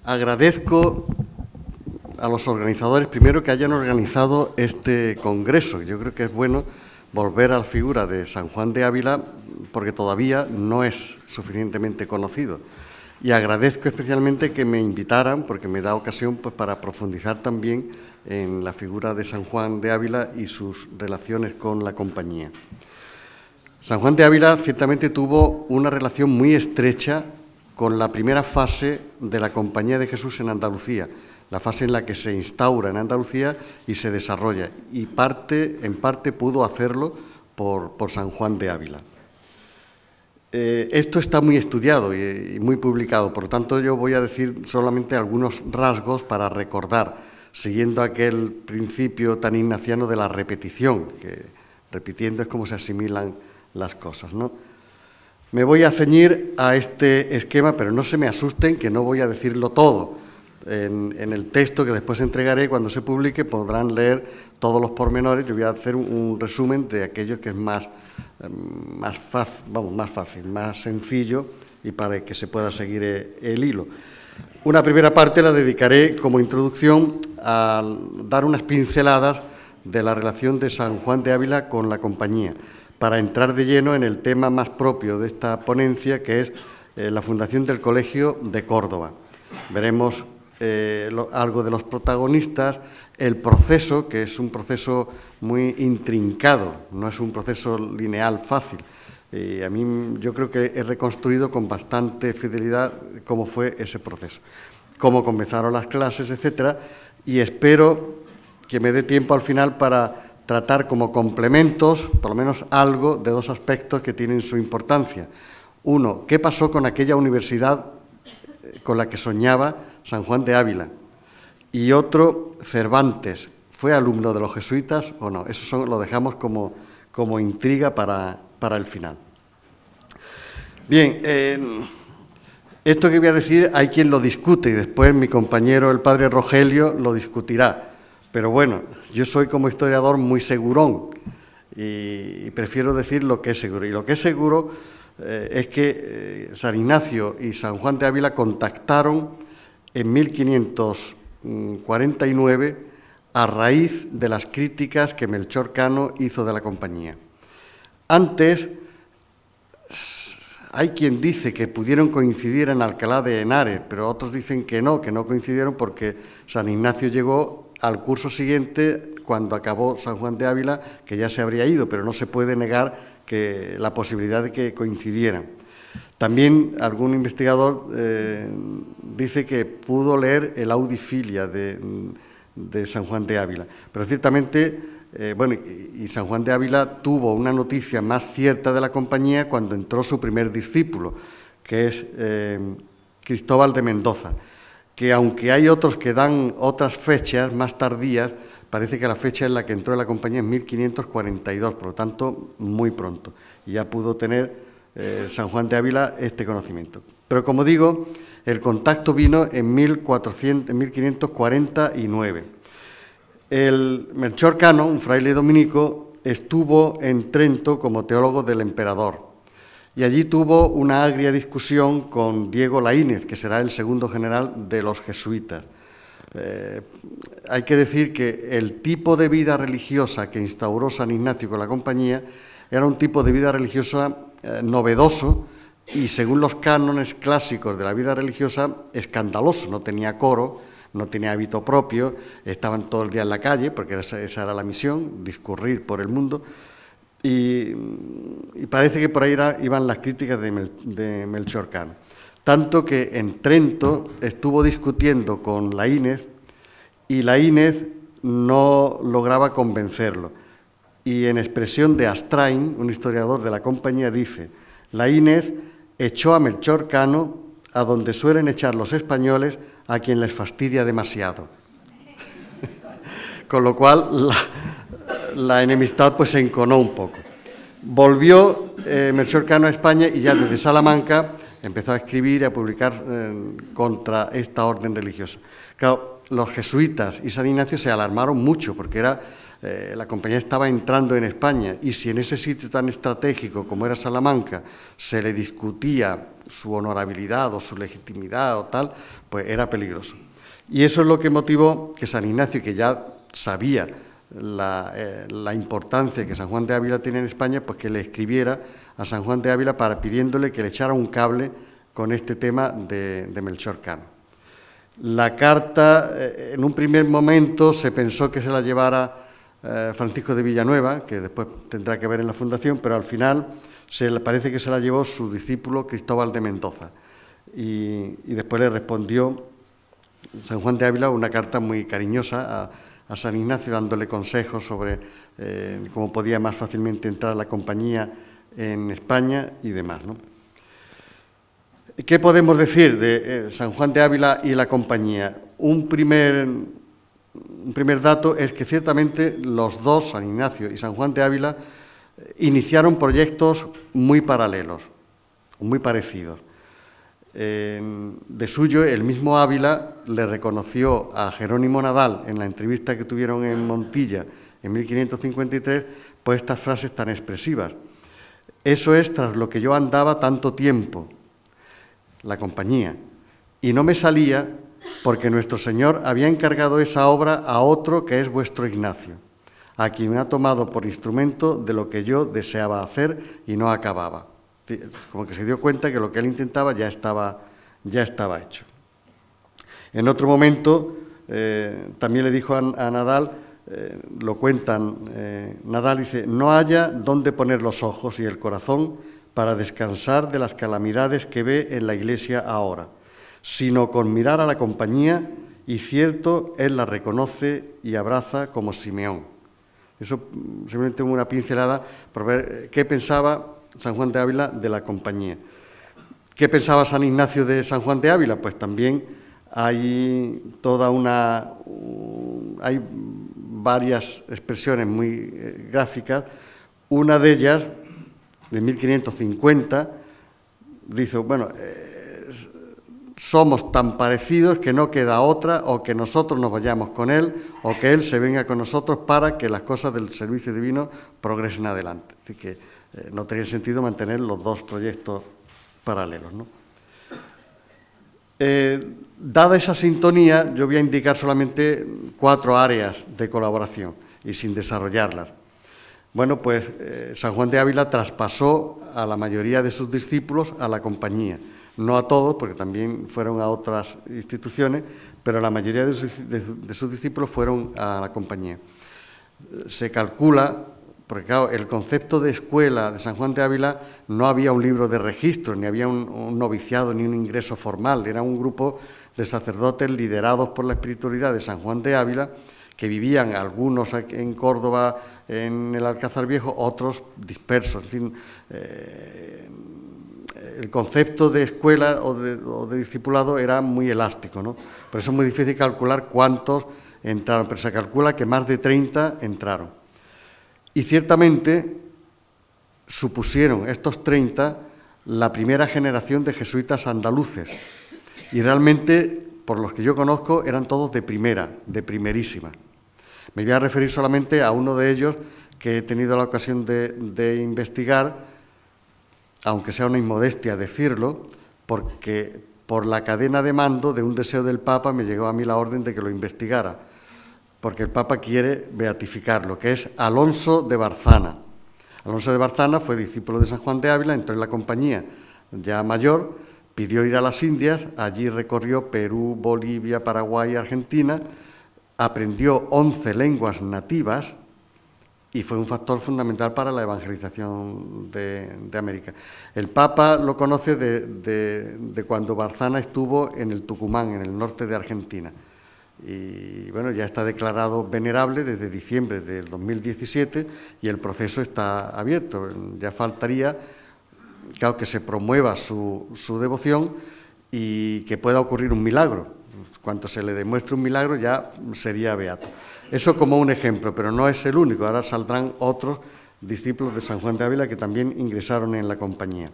Agradezco a los organizadores, primero, que hayan organizado este congreso. Yo creo que es bueno volver a la figura de San Juan de Ávila porque todavía no es suficientemente conocido. Y agradezco especialmente que me invitaran porque me da ocasión pues, para profundizar también en la figura de San Juan de Ávila y sus relaciones con la compañía. San Juan de Ávila ciertamente tuvo una relación muy estrecha con la primera fase de la Compañía de Jesús en Andalucía, la fase en la que se instaura en Andalucía y se desarrolla, y en parte pudo hacerlo por San Juan de Ávila. Esto está muy estudiado y muy publicado, por lo tanto yo voy a decir solamente algunos rasgos para recordar, siguiendo aquel principio tan ignaciano de la repetición, que repitiendo es como se asimilan las cosas, ¿no? Me voy a ceñir a este esquema, pero no se me asusten que no voy a decirlo todo. En el texto que después entregaré, cuando se publique, podrán leer todos los pormenores. Yo voy a hacer un resumen de aquello que es más fácil, más sencillo y para que se pueda seguir el hilo. Una primera parte la dedicaré como introducción a dar unas pinceladas de la relación de San Juan de Ávila con la compañía, para entrar de lleno en el tema más propio de esta ponencia, que es la fundación del Colegio de Córdoba. Veremos algo de los protagonistas, el proceso, que es un proceso muy intrincado, no es un proceso lineal fácil. A mí yo creo que he reconstruido con bastante fidelidad cómo fue ese proceso, cómo comenzaron las clases, etcétera, y espero que me dé tiempo al final para tratar como complementos, por lo menos algo, de dos aspectos que tienen su importancia. Uno, ¿qué pasó con aquella universidad con la que soñaba San Juan de Ávila? Y otro, Cervantes, ¿fue alumno de los jesuitas o no? Eso lo dejamos como intriga para el final. Bien, esto que voy a decir hay quien lo discute y después mi compañero, el padre Rogelio, lo discutirá. Pero bueno, yo soy como historiador muy segurón y prefiero decir lo que es seguro. Y lo que es seguro es que San Ignacio y San Juan de Ávila contactaron en 1549 a raíz de las críticas que Melchor Cano hizo de la compañía. Antes, hay quien dice que pudieron coincidir en Alcalá de Henares, pero otros dicen que no coincidieron porque San Ignacio llegó al curso siguiente, cuando acabó San Juan de Ávila, que ya se habría ido, pero no se puede negar que la posibilidad de que coincidieran. También algún investigador dice que pudo leer el Audifilia de San Juan de Ávila, pero ciertamente, y San Juan de Ávila tuvo una noticia más cierta de la compañía cuando entró su primer discípulo, que es Cristóbal de Mendoza, que aunque hay otros que dan otras fechas más tardías, parece que la fecha en la que entró en la compañía es 1542, por lo tanto, muy pronto. Y ya pudo tener San Juan de Ávila este conocimiento. Pero como digo, el contacto vino en 1549. El Melchor Cano, un fraile dominico, estuvo en Trento como teólogo del emperador. Y allí tuvo una agria discusión con Diego Laínez, que será el segundo general de los jesuitas. Hay que decir que el tipo de vida religiosa que instauró San Ignacio con la compañía era un tipo de vida religiosa novedoso y, según los cánones clásicos de la vida religiosa, escandaloso. No tenía coro, no tenía hábito propio, estaban todo el día en la calle, porque esa era la misión, discurrir por el mundo. Y parece que por ahí iban las críticas de Melchor Cano. Tanto que en Trento estuvo discutiendo con Laínez y Laínez no lograba convencerlo. Y en expresión de Astrain, un historiador de la compañía, dice: Laínez echó a Melchor Cano a donde suelen echar los españoles a quien les fastidia demasiado. Con lo cual la enemistad pues se enconó un poco. Volvió Melchor Cano a España y ya desde Salamanca empezó a escribir y a publicar contra esta orden religiosa. Claro, los jesuitas y San Ignacio se alarmaron mucho porque era la compañía estaba entrando en España y si en ese sitio tan estratégico como era Salamanca se le discutía su honorabilidad o su legitimidad o tal, pues era peligroso. Y eso es lo que motivó que San Ignacio, que ya sabía la importancia que San Juan de Ávila tiene en España, pues que le escribiera a San Juan de Ávila pidiéndole que le echara un cable con este tema de Melchor Cano. La carta, en un primer momento se pensó que se la llevara Francisco de Villanueva, que después tendrá que ver en la fundación, pero al final parece que se la llevó su discípulo Cristóbal de Mendoza. Y después le respondió San Juan de Ávila una carta muy cariñosa a San Ignacio, dándole consejos sobre cómo podía más fácilmente entrar a la compañía en España y demás, ¿no? ¿Qué podemos decir de San Juan de Ávila y la compañía? Un primer dato es que ciertamente los dos, San Ignacio y San Juan de Ávila, iniciaron proyectos muy paralelos, muy parecidos. De suyo, el mismo Ávila le reconoció a Jerónimo Nadal en la entrevista que tuvieron en Montilla en 1553, pues estas frases tan expresivas. Eso es tras lo que yo andaba tanto tiempo, la compañía, y no me salía porque nuestro Señor había encargado esa obra a otro que es vuestro Ignacio, a quien me ha tomado por instrumento de lo que yo deseaba hacer y no acababa. Como que se dio cuenta que lo que él intentaba ya estaba hecho. En otro momento también le dijo a Nadal, lo cuentan, Nadal dice, no haya dónde poner los ojos y el corazón para descansar de las calamidades que ve en la Iglesia ahora, sino con mirar a la compañía, y cierto, él la reconoce y abraza como Simeón. Eso simplemente una pincelada por ver qué pensaba San Juan de Ávila de la compañía. ¿Qué pensaba San Ignacio de San Juan de Ávila? Pues también hay hay varias expresiones muy gráficas. Una de ellas, de 1550, dice, bueno, somos tan parecidos que no queda otra, o que nosotros nos vayamos con él, o que él se venga con nosotros para que las cosas del servicio divino progresen adelante. Así que no tenía sentido mantener los dos proyectos paralelos, ¿no? Dada esa sintonía, yo voy a indicar solamente 4 áreas de colaboración y sin desarrollarlas. Bueno, pues San Juan de Ávila traspasó a la mayoría de sus discípulos a la compañía. No a todos, porque también fueron a otras instituciones, pero la mayoría de sus discípulos fueron a la compañía. Se calcula, porque claro, el concepto de escuela de San Juan de Ávila no había un libro de registro, ni había un noviciado, ni un ingreso formal. Era un grupo de sacerdotes liderados por la espiritualidad de San Juan de Ávila, que vivían algunos en Córdoba, en el Alcázar Viejo, otros dispersos. En fin, el concepto de escuela o de discipulado era muy elástico, ¿no? Por eso es muy difícil calcular cuántos entraron, pero se calcula que más de 30 entraron. Y ciertamente supusieron estos 30 la primera generación de jesuitas andaluces. Y realmente, por los que yo conozco, eran todos de primera, de primerísima. Me voy a referir solamente a uno de ellos que he tenido la ocasión de investigar, aunque sea una inmodestia decirlo, porque por la cadena de mando de un deseo del Papa me llegó a mí la orden de que lo investigara, porque el Papa quiere beatificarlo, que es Alonso de Barzana. Alonso de Barzana fue discípulo de San Juan de Ávila, entró en la compañía ya mayor, pidió ir a las Indias, allí recorrió Perú, Bolivia, Paraguay, Argentina, aprendió 11 lenguas nativas y fue un factor fundamental para la evangelización de América. El Papa lo conoce de cuando Barzana estuvo en el Tucumán, en el norte de Argentina. Y bueno, ya está declarado venerable desde diciembre del 2017 y el proceso está abierto. Ya faltaría, claro, que se promueva su devoción y que pueda ocurrir un milagro. Cuando se le demuestre un milagro ya sería beato. Eso como un ejemplo, pero no es el único. Ahora saldrán otros discípulos de San Juan de Ávila que también ingresaron en la compañía.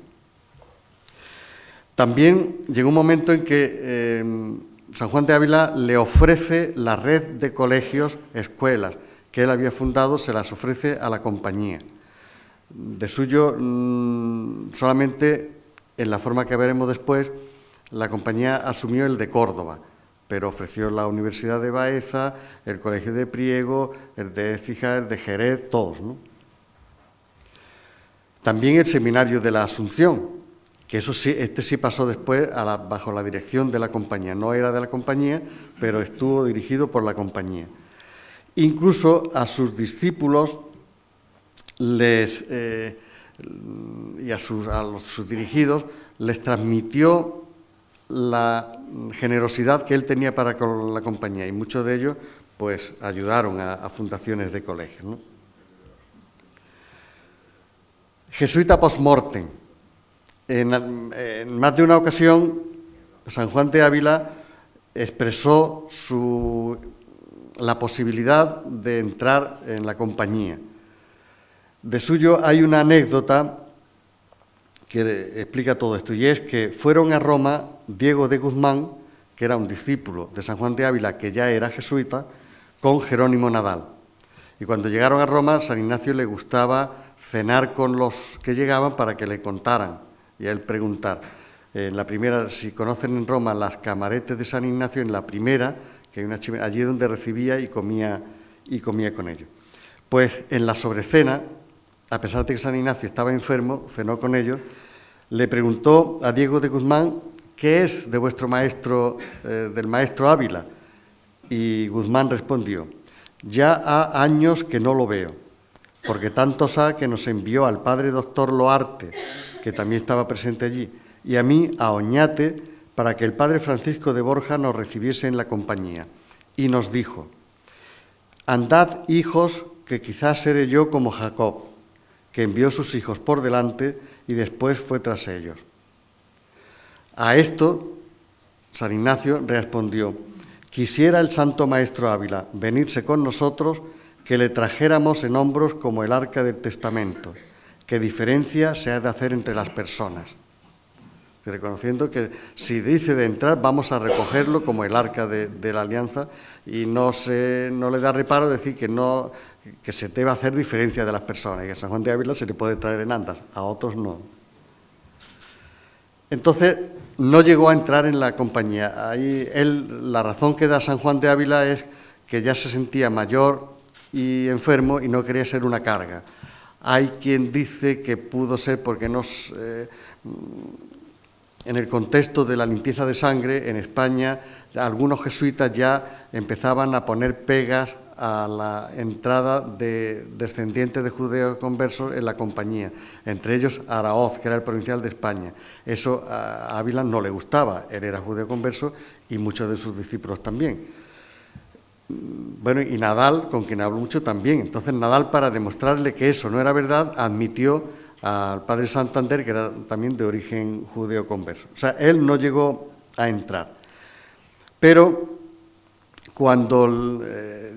También llegó un momento en que San Juan de Ávila le ofrece la red de colegios, escuelas que él había fundado se las ofrece a la compañía. De suyo, solamente en la forma que veremos después, la compañía asumió el de Córdoba, pero ofreció la Universidad de Baeza, el Colegio de Priego, el de Écija, el de Jerez, todos, ¿no? También el Seminario de la Asunción, que eso sí, este sí pasó después bajo la dirección de la compañía. No era de la compañía, pero estuvo dirigido por la compañía. Incluso a sus discípulos y a sus dirigidos les transmitió la generosidad que él tenía para con la compañía, y muchos de ellos pues ayudaron a fundaciones de colegios, ¿no? Jesuita post-mortem. En más de una ocasión, San Juan de Ávila expresó la posibilidad de entrar en la compañía. De suyo hay una anécdota que explica todo esto, y es que fueron a Roma Diego de Guzmán, que era un discípulo de San Juan de Ávila, que ya era jesuita, con Jerónimo Nadal. Y cuando llegaron a Roma, San Ignacio le gustaba cenar con los que llegaban para que le contaran y a él preguntar. En la primera, si conocen en Roma las camaretes de San Ignacio, en la primera, que hay una chimenea, allí es donde recibía y comía con ellos. Pues en la sobrecena, a pesar de que San Ignacio estaba enfermo, cenó con ellos, le preguntó a Diego de Guzmán: ¿qué es de vuestro maestro, del maestro Ávila? Y Guzmán respondió: ya ha años que no lo veo, porque tantos ha que nos envió al padre doctor Loarte, que también estaba presente allí, y a mí, a Oñate, para que el padre Francisco de Borja nos recibiese en la compañía. Y nos dijo: andad, hijos, que quizás seré yo como Jacob, que envió sus hijos por delante y después fue tras ellos. A esto, San Ignacio respondió: quisiera el santo maestro Ávila venirse con nosotros, que le trajéramos en hombros como el arca del testamento, que diferencia se ha de hacer entre las personas. Reconociendo que si dice de entrar, vamos a recogerlo como el arca de la alianza, y no le da reparo decir que se debe hacer diferencia de las personas, y que a San Juan de Ávila se le puede traer en andas, a otros no. Entonces, no llegó a entrar en la compañía. Ahí la razón que da San Juan de Ávila es que ya se sentía mayor y enfermo y no quería ser una carga. Hay quien dice que pudo ser porque en el contexto de la limpieza de sangre en España, algunos jesuitas ya empezaban a poner pegas a la entrada de descendientes de judíos conversos en la compañía, entre ellos Araoz, que era el provincial de España. Eso a Ávila no le gustaba, él era judío converso y muchos de sus discípulos también. Bueno, y Nadal, con quien hablo mucho, también. Entonces Nadal, para demostrarle que eso no era verdad, admitió al padre Santander, que era también de origen judío converso. O sea, él no llegó a entrar. Pero cuando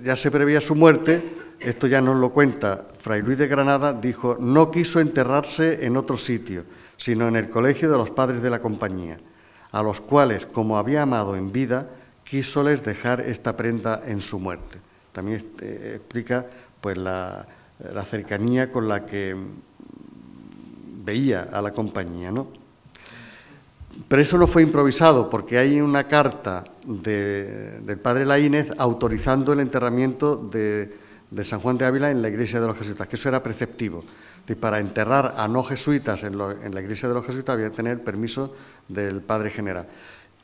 ya se preveía su muerte, esto ya nos lo cuenta Fray Luis de Granada, dijo: no quiso enterrarse en otro sitio, sino en el colegio de los padres de la compañía, a los cuales, como había amado en vida, quísoles dejar esta prenda en su muerte. También explica pues la cercanía con la que veía a la compañía, ¿no? Pero eso no fue improvisado, porque hay una carta del padre Laínez autorizando el enterramiento de San Juan de Ávila en la iglesia de los jesuitas, que eso era preceptivo. Y para enterrar a no jesuitas en la iglesia de los jesuitas había que tener permiso del padre general.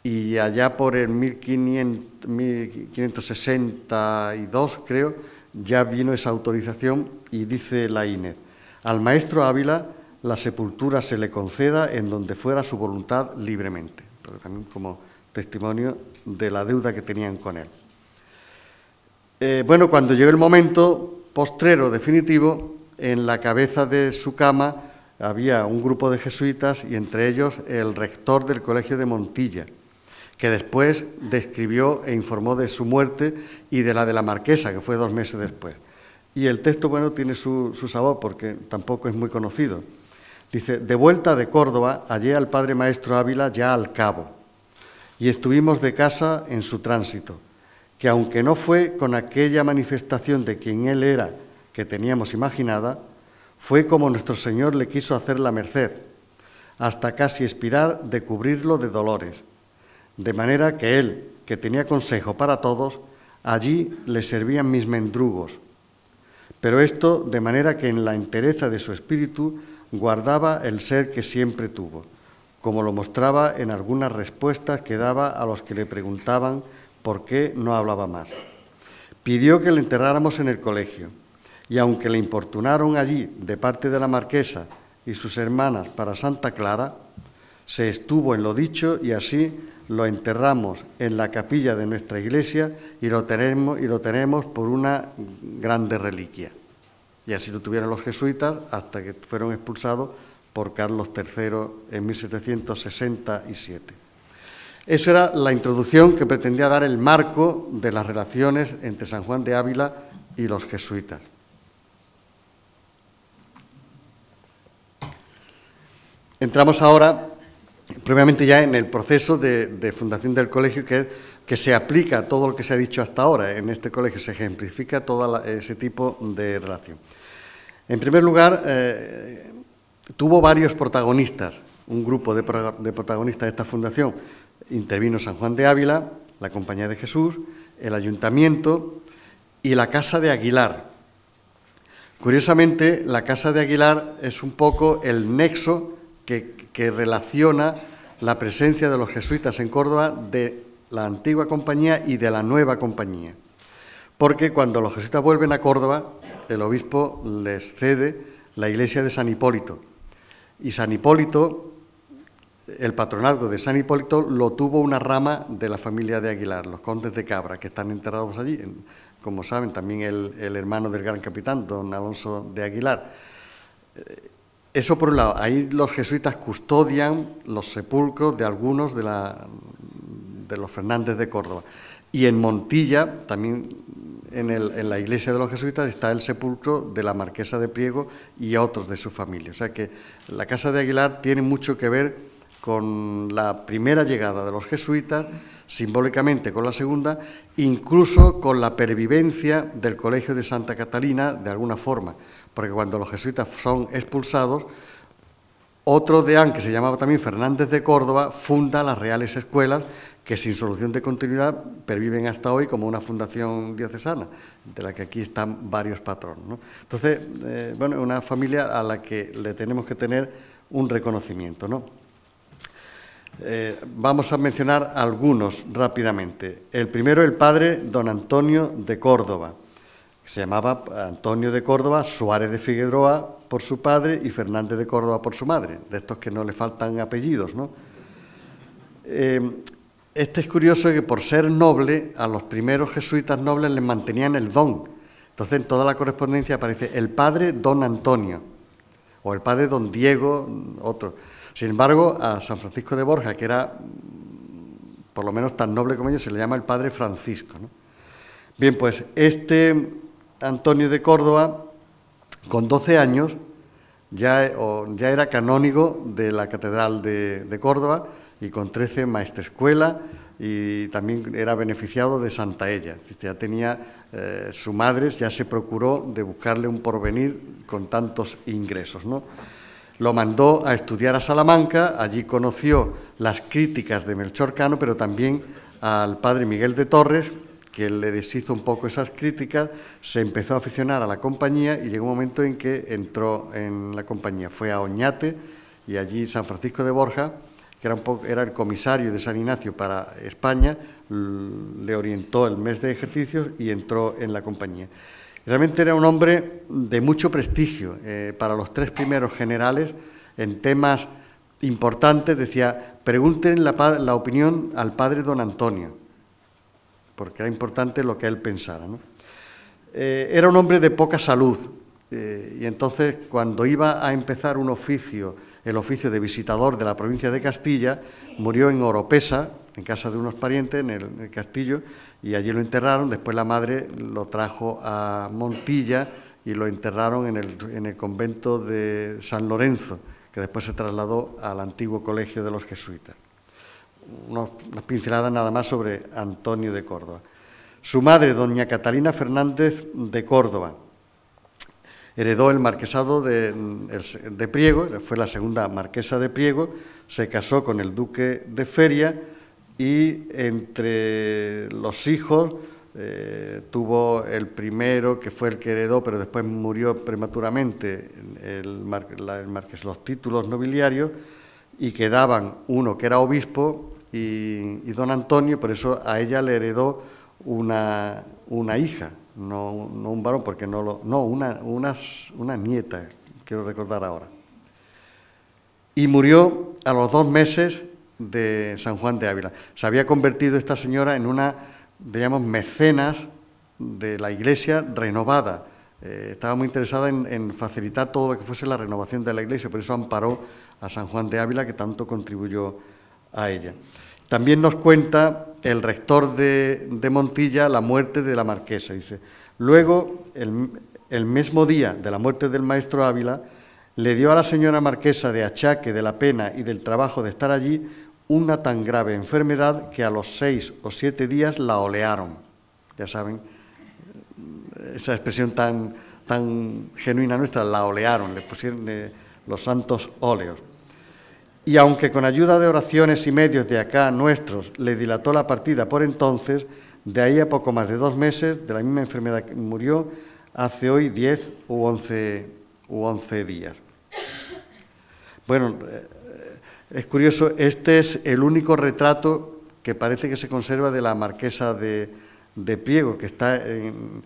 Y allá por el 1562, creo, ya vino esa autorización, y dice Laínez: al maestro Ávila la sepultura se le conceda en donde fuera su voluntad libremente, pero también como testimonio de la deuda que tenían con él. Bueno, cuando llegó el momento postrero, definitivo, en la cabeza de su cama había un grupo de jesuitas, y entre ellos el rector del colegio de Montilla, que después describió e informó de su muerte y de la marquesa, que fue 2 meses después. Y el texto, bueno, tiene su sabor, porque tampoco es muy conocido. Dice: de vuelta de Córdoba, hallé al padre maestro Ávila ya al cabo, y estuvimos de casa en su tránsito, que aunque no fue con aquella manifestación de quien él era que teníamos imaginada, fue como nuestro Señor le quiso hacer la merced, hasta casi expirar de cubrirlo de dolores, de manera que él, que tenía consejo para todos, allí le servían mis mendrugos. Pero esto de manera que en la entereza de su espíritu guardaba el ser que siempre tuvo, como lo mostraba en algunas respuestas que daba a los que le preguntaban por qué no hablaba más. Pidió que le enterráramos en el colegio, y aunque le importunaron allí de parte de la marquesa y sus hermanas para Santa Clara, se estuvo en lo dicho y así lo enterramos en la capilla de nuestra iglesia y lo tenemos por una grande reliquia. Y así lo tuvieron los jesuitas hasta que fueron expulsados por Carlos III en 1767. Esa era la introducción que pretendía dar el marco de las relaciones entre San Juan de Ávila y los jesuitas. Entramos ahora, previamente ya en el proceso de fundación del colegio, que se aplica a todo lo que se ha dicho hasta ahora. En este colegio se ejemplifica todo ese tipo de relación. En primer lugar, tuvo varios protagonistas, un grupo de protagonistas de esta fundación. Intervino San Juan de Ávila, la Compañía de Jesús, el Ayuntamiento y la Casa de Aguilar. Curiosamente, la Casa de Aguilar es un poco el nexo que relaciona la presencia de los jesuitas en Córdoba de la antigua compañía y de la nueva compañía. Porque cuando los jesuitas vuelven a Córdoba, el obispo les cede la iglesia de San Hipólito. Y San Hipólito, el patronazgo de San Hipólito, lo tuvo una rama de la familia de Aguilar, los condes de Cabra, que están enterrados allí. Como saben, también el hermano del gran capitán, don Alonso de Aguilar. Eso por un lado, ahí los jesuitas custodian los sepulcros de algunos de los Fernández de Córdoba. Y en Montilla, también en la iglesia de los jesuitas, está el sepulcro de la marquesa de Priego y otros de su familia. O sea que la Casa de Aguilar tiene mucho que ver con la primera llegada de los jesuitas, simbólicamente con la segunda, incluso con la pervivencia del Colegio de Santa Catalina, de alguna forma, porque cuando los jesuitas son expulsados, otro deán, que se llamaba también Fernández de Córdoba, funda las Reales Escuelas, que sin solución de continuidad perviven hasta hoy como una fundación diocesana, de la que aquí están varios patronos, ¿no? Entonces, bueno, una familia a la que le tenemos que tener un reconocimiento, ¿no? Vamos a mencionar algunos rápidamente. El primero, el padre don Antonio de Córdoba, que se llamaba Antonio de Córdoba, Suárez de Figueroa por su padre y Fernández de Córdoba por su madre, de estos que no le faltan apellidos, ¿no? Este es curioso que por ser noble, a los primeros jesuitas nobles les mantenían el don. Entonces en toda la correspondencia aparece el padre don Antonio, o el padre don Diego, otro. Sin embargo, a San Francisco de Borja, que era por lo menos tan noble como ellos, se le llama el padre Francisco, ¿no? Bien, pues este Antonio de Córdoba, con 12 años, ya era canónigo de la Catedral de Córdoba y con 13 maestrescuela, y también era beneficiado de Santa Ella. Ya tenía, su madre ya se procuró de buscarle un porvenir con tantos ingresos, ¿no? Lo mandó a estudiar a Salamanca, allí conoció las críticas de Melchor Cano, pero también al padre Miguel de Torres, que le deshizo un poco esas críticas, se empezó a aficionar a la compañía y llegó un momento en que entró en la compañía. Fue a Oñate y allí San Francisco de Borja, que era el comisario de San Ignacio para España, le orientó el mes de ejercicios y entró en la compañía. Realmente era un hombre de mucho prestigio para los tres primeros generales en temas importantes. Decía, pregunten la opinión al padre don Antonio, porque era importante lo que él pensara, ¿no? Era un hombre de poca salud y entonces cuando iba a empezar el oficio de visitador de la provincia de Castilla, murió en Oropesa, en casa de unos parientes, en el castillo, y allí lo enterraron. Después la madre lo trajo a Montilla y lo enterraron en el convento de San Lorenzo, que después se trasladó al antiguo colegio de los jesuitas. Unas pinceladas nada más sobre Antonio de Córdoba. Su madre, doña Catalina Fernández de Córdoba, heredó el marquesado de Priego, fue la segunda marquesa de Priego, se casó con el duque de Feria y entre los hijos tuvo el primero, que fue el que heredó, pero después murió prematuramente, los títulos nobiliarios, y quedaban uno que era obispo y don Antonio, por eso a ella le heredó una hija, no un varón, porque una nieta, quiero recordar ahora. Y murió a los 2 meses de San Juan de Ávila. Se había convertido esta señora en una, digamos, mecenas de la Iglesia renovada. Estaba muy interesada en facilitar todo lo que fuese la renovación de la Iglesia, por eso amparó a San Juan de Ávila, que tanto contribuyó a ella. También nos cuenta el rector de Montilla la muerte de la marquesa. Dice, luego, el mismo día de la muerte del maestro Ávila, le dio a la señora marquesa de achaque de la pena y del trabajo de estar allí una tan grave enfermedad que a los 6 o 7 días la olearon. Ya saben, esa expresión tan genuina nuestra, la olearon, le pusieron los santos óleos. Y aunque con ayuda de oraciones y medios de acá nuestros le dilató la partida por entonces, de ahí a poco más de 2 meses, de la misma enfermedad que murió, hace hoy 10 u 11 días. Bueno, es curioso, este es el único retrato que parece que se conserva de la marquesa de Priego, que está en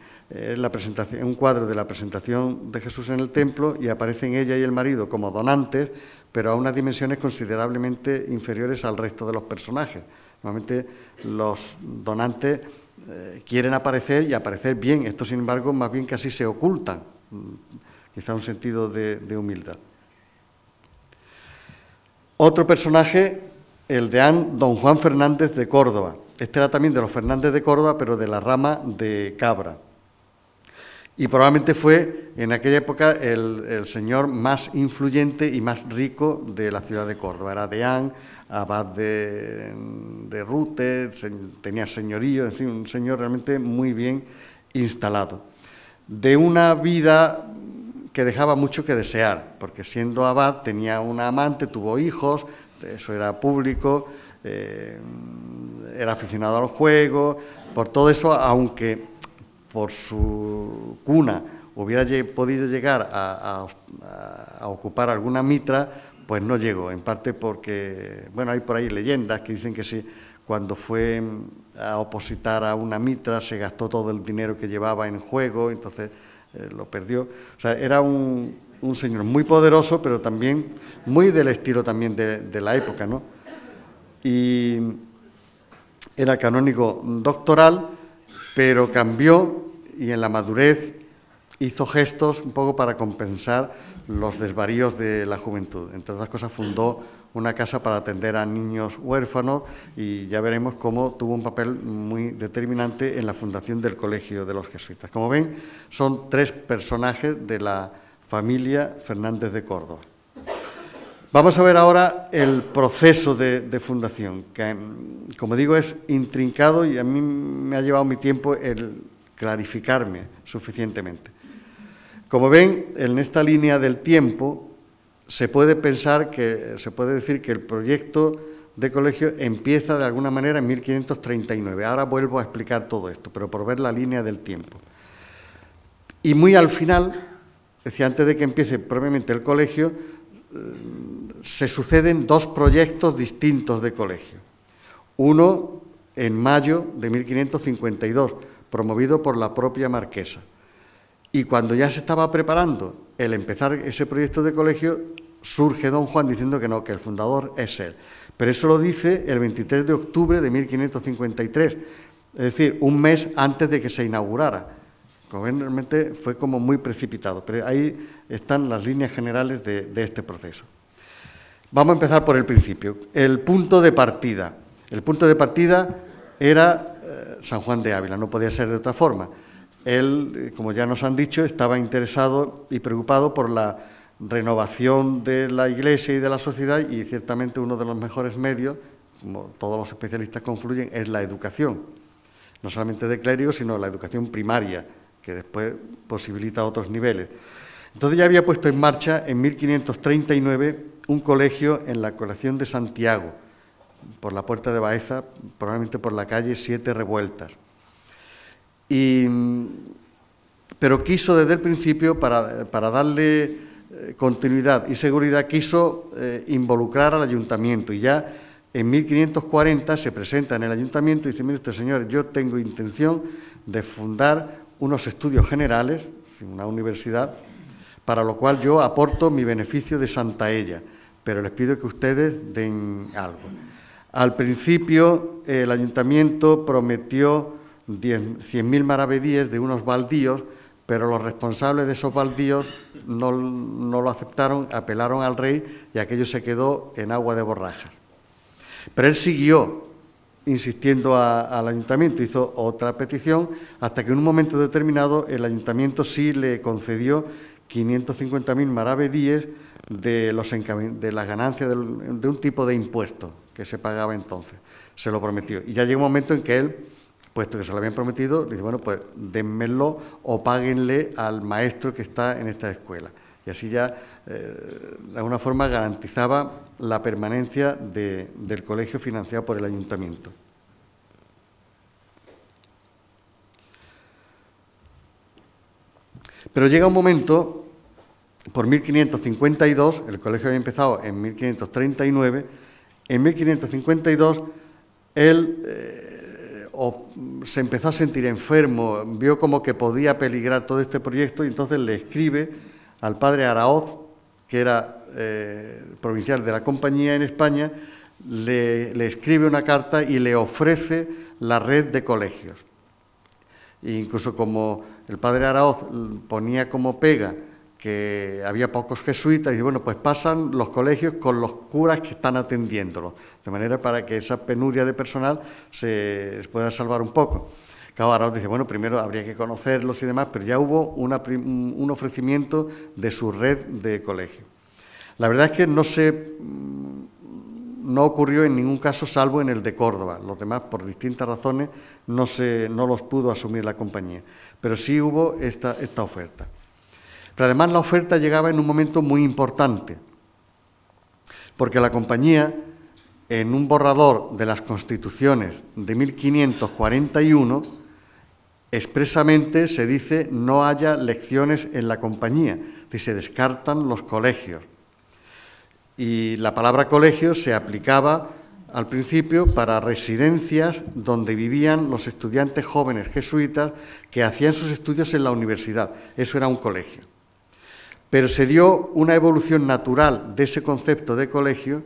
la presentación, un cuadro de la presentación de Jesús en el templo, y aparecen ella y el marido como donantes, pero a unas dimensiones considerablemente inferiores al resto de los personajes. Normalmente los donantes quieren aparecer y aparecer bien, estos sin embargo más bien casi se ocultan, quizá un sentido de humildad. Otro personaje, el de don Juan Fernández de Córdoba. Este era también de los Fernández de Córdoba, pero de la rama de Cabra. Y probablemente fue en aquella época el señor más influyente y más rico de la ciudad de Córdoba. Era deán, abad de Rute, tenía señorío, es decir, un señor realmente muy bien instalado. De una vida que dejaba mucho que desear, porque siendo abad tenía una amante, tuvo hijos, eso era público, era aficionado al juego, por todo eso, aunque por su cuna hubiera podido llegar a ocupar alguna mitra, pues no llegó, en parte porque, bueno, hay por ahí leyendas que dicen que sí, cuando fue a opositar a una mitra se gastó todo el dinero que llevaba en juego, entonces lo perdió. O sea, era un señor muy poderoso, pero también muy del estilo también de la época, ¿no? Y era canónigo doctoral, pero cambió y en la madurez hizo gestos un poco para compensar los desvaríos de la juventud. Entre otras cosas, fundó una casa para atender a niños huérfanos y ya veremos cómo tuvo un papel muy determinante en la fundación del Colegio de los Jesuitas. Como ven, son 3 personajes de la familia Fernández de Córdoba. Vamos a ver ahora el proceso de fundación, que, como digo, es intrincado y a mí me ha llevado mi tiempo el clarificarme suficientemente. Como ven, en esta línea del tiempo se puede decir que el proyecto de colegio empieza de alguna manera en 1539. Ahora vuelvo a explicar todo esto, pero por ver la línea del tiempo. Y muy al final, es decir, antes de que empiece propiamente el colegio, se suceden 2 proyectos distintos de colegio. Uno en mayo de 1552, promovido por la propia marquesa. Y cuando ya se estaba preparando el empezar ese proyecto de colegio, surge don Juan diciendo que no, que el fundador es él. Pero eso lo dice el 23 de octubre de 1553, es decir, un mes antes de que se inaugurara. Realmente fue como muy precipitado, pero ahí están las líneas generales de este proceso. Vamos a empezar por el principio. El punto de partida. El punto de partida era San Juan de Ávila, no podía ser de otra forma. Él, como ya nos han dicho, estaba interesado y preocupado por la renovación de la Iglesia y de la sociedad, y ciertamente uno de los mejores medios, como todos los especialistas confluyen, es la educación. no solamente de clérigos, sino la educación primaria, que después posibilita otros niveles. Entonces ya había puesto en marcha en 1539 un colegio en la Colación de Santiago, por la Puerta de Baeza, probablemente por la calle Siete Revueltas. Pero quiso desde el principio, para darle continuidad y seguridad, quiso involucrar al ayuntamiento, y ya en 1540 se presenta en el ayuntamiento y dice: mire usted, señor, yo tengo intención de fundar unos estudios generales, una universidad, para lo cual yo aporto mi beneficio de Santaella, pero les pido que ustedes den algo. Al principio el ayuntamiento prometió 100.000 maravedíes de unos baldíos, pero los responsables de esos baldíos no lo aceptaron, apelaron al rey y aquello se quedó en agua de borrajas. Pero él siguió insistiendo al ayuntamiento, hizo otra petición, hasta que en un momento determinado el ayuntamiento sí le concedió 550.000 maravedíes de las ganancias de un tipo de impuesto que se pagaba entonces. Se lo prometió. Y ya llegó un momento en que él, puesto que se lo habían prometido, dice: bueno, pues dénmelo o páguenle al maestro que está en esta escuela. Y así ya, de alguna forma, garantizaba la permanencia del colegio financiado por el ayuntamiento. Pero llega un momento, por 1552, el colegio había empezado en 1539, en 1552 él se empezó a sentir enfermo, vio como que podía peligrar todo este proyecto, y entonces le escribe al padre Araoz, que era provincial de la compañía en España, le escribe una carta y le ofrece la red de colegios. E incluso como el padre Araoz ponía como pega que había pocos jesuitas, y dice: bueno, pues pasan los colegios con los curas que están atendiéndolos, de manera para que esa penuria de personal se pueda salvar un poco. Claro, Araoz dice: bueno, primero habría que conocerlos y demás, pero ya hubo un ofrecimiento de su red de colegios. La verdad es que no ocurrió en ningún caso, salvo en el de Córdoba. Los demás, por distintas razones, no los pudo asumir la compañía. Pero sí hubo esta oferta. Pero además la oferta llegaba en un momento muy importante, porque la compañía, en un borrador de las Constituciones de 1541, expresamente se dice: no haya lecciones en la compañía, y se descartan los colegios. Y la palabra colegio se aplicaba al principio para residencias donde vivían los estudiantes jóvenes jesuitas que hacían sus estudios en la universidad. Eso era un colegio. Pero se dio una evolución natural de ese concepto de colegio,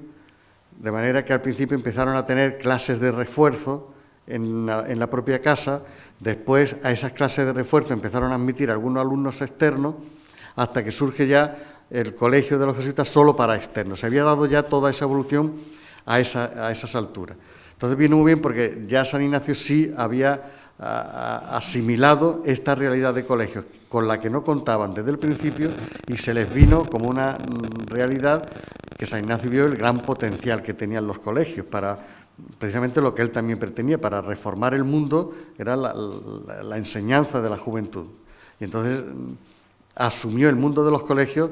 de manera que al principio empezaron a tener clases de refuerzo en la propia casa. Después a esas clases de refuerzo empezaron a admitir algunos alumnos externos, hasta que surge ya el colegio de los jesuitas solo para externos. Se había dado ya toda esa evolución a esas alturas. Entonces viene muy bien, porque ya San Ignacio sí había asimilado esta realidad de colegios, con la que no contaban desde el principio, y se les vino como una realidad que San Ignacio vio el gran potencial que tenían los colegios para precisamente lo que él también pretendía, para reformar el mundo, era la enseñanza de la juventud. Y entonces asumió el mundo de los colegios,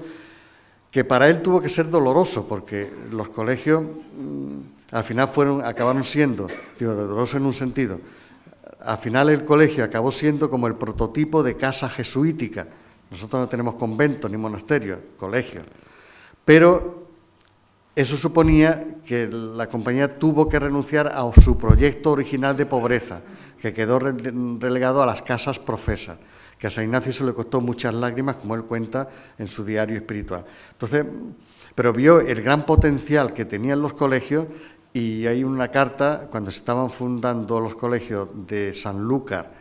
que para él tuvo que ser doloroso, porque los colegios al final acabaron siendo, doloroso en un sentido, al final el colegio acabó siendo como el prototipo de casa jesuítica. Nosotros no tenemos conventos ni monasterios, colegios. Pero eso suponía que la compañía tuvo que renunciar a su proyecto original de pobreza, que quedó relegado a las casas profesas, que a San Ignacio se le costó muchas lágrimas, como él cuenta en su diario espiritual. Entonces, pero vio el gran potencial que tenían los colegios, y hay una carta, cuando se estaban fundando los colegios de Sanlúcar,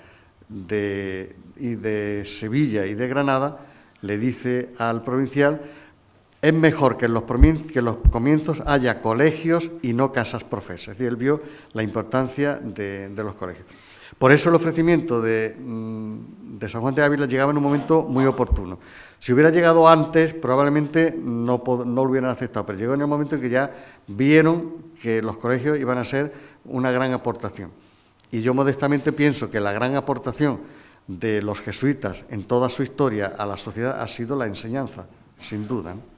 y de Sevilla y de Granada, le dice al provincial: es mejor que en los comienzos haya colegios y no casas profesas. Es decir, él vio la importancia de los colegios. Por eso el ofrecimiento de San Juan de Ávila llegaba en un momento muy oportuno. Si hubiera llegado antes, probablemente no lo hubieran aceptado, pero llegó en el momento en que ya vieron que los colegios iban a ser una gran aportación. Y yo modestamente pienso que la gran aportación de los jesuitas en toda su historia a la sociedad ha sido la enseñanza, sin duda, ¿no?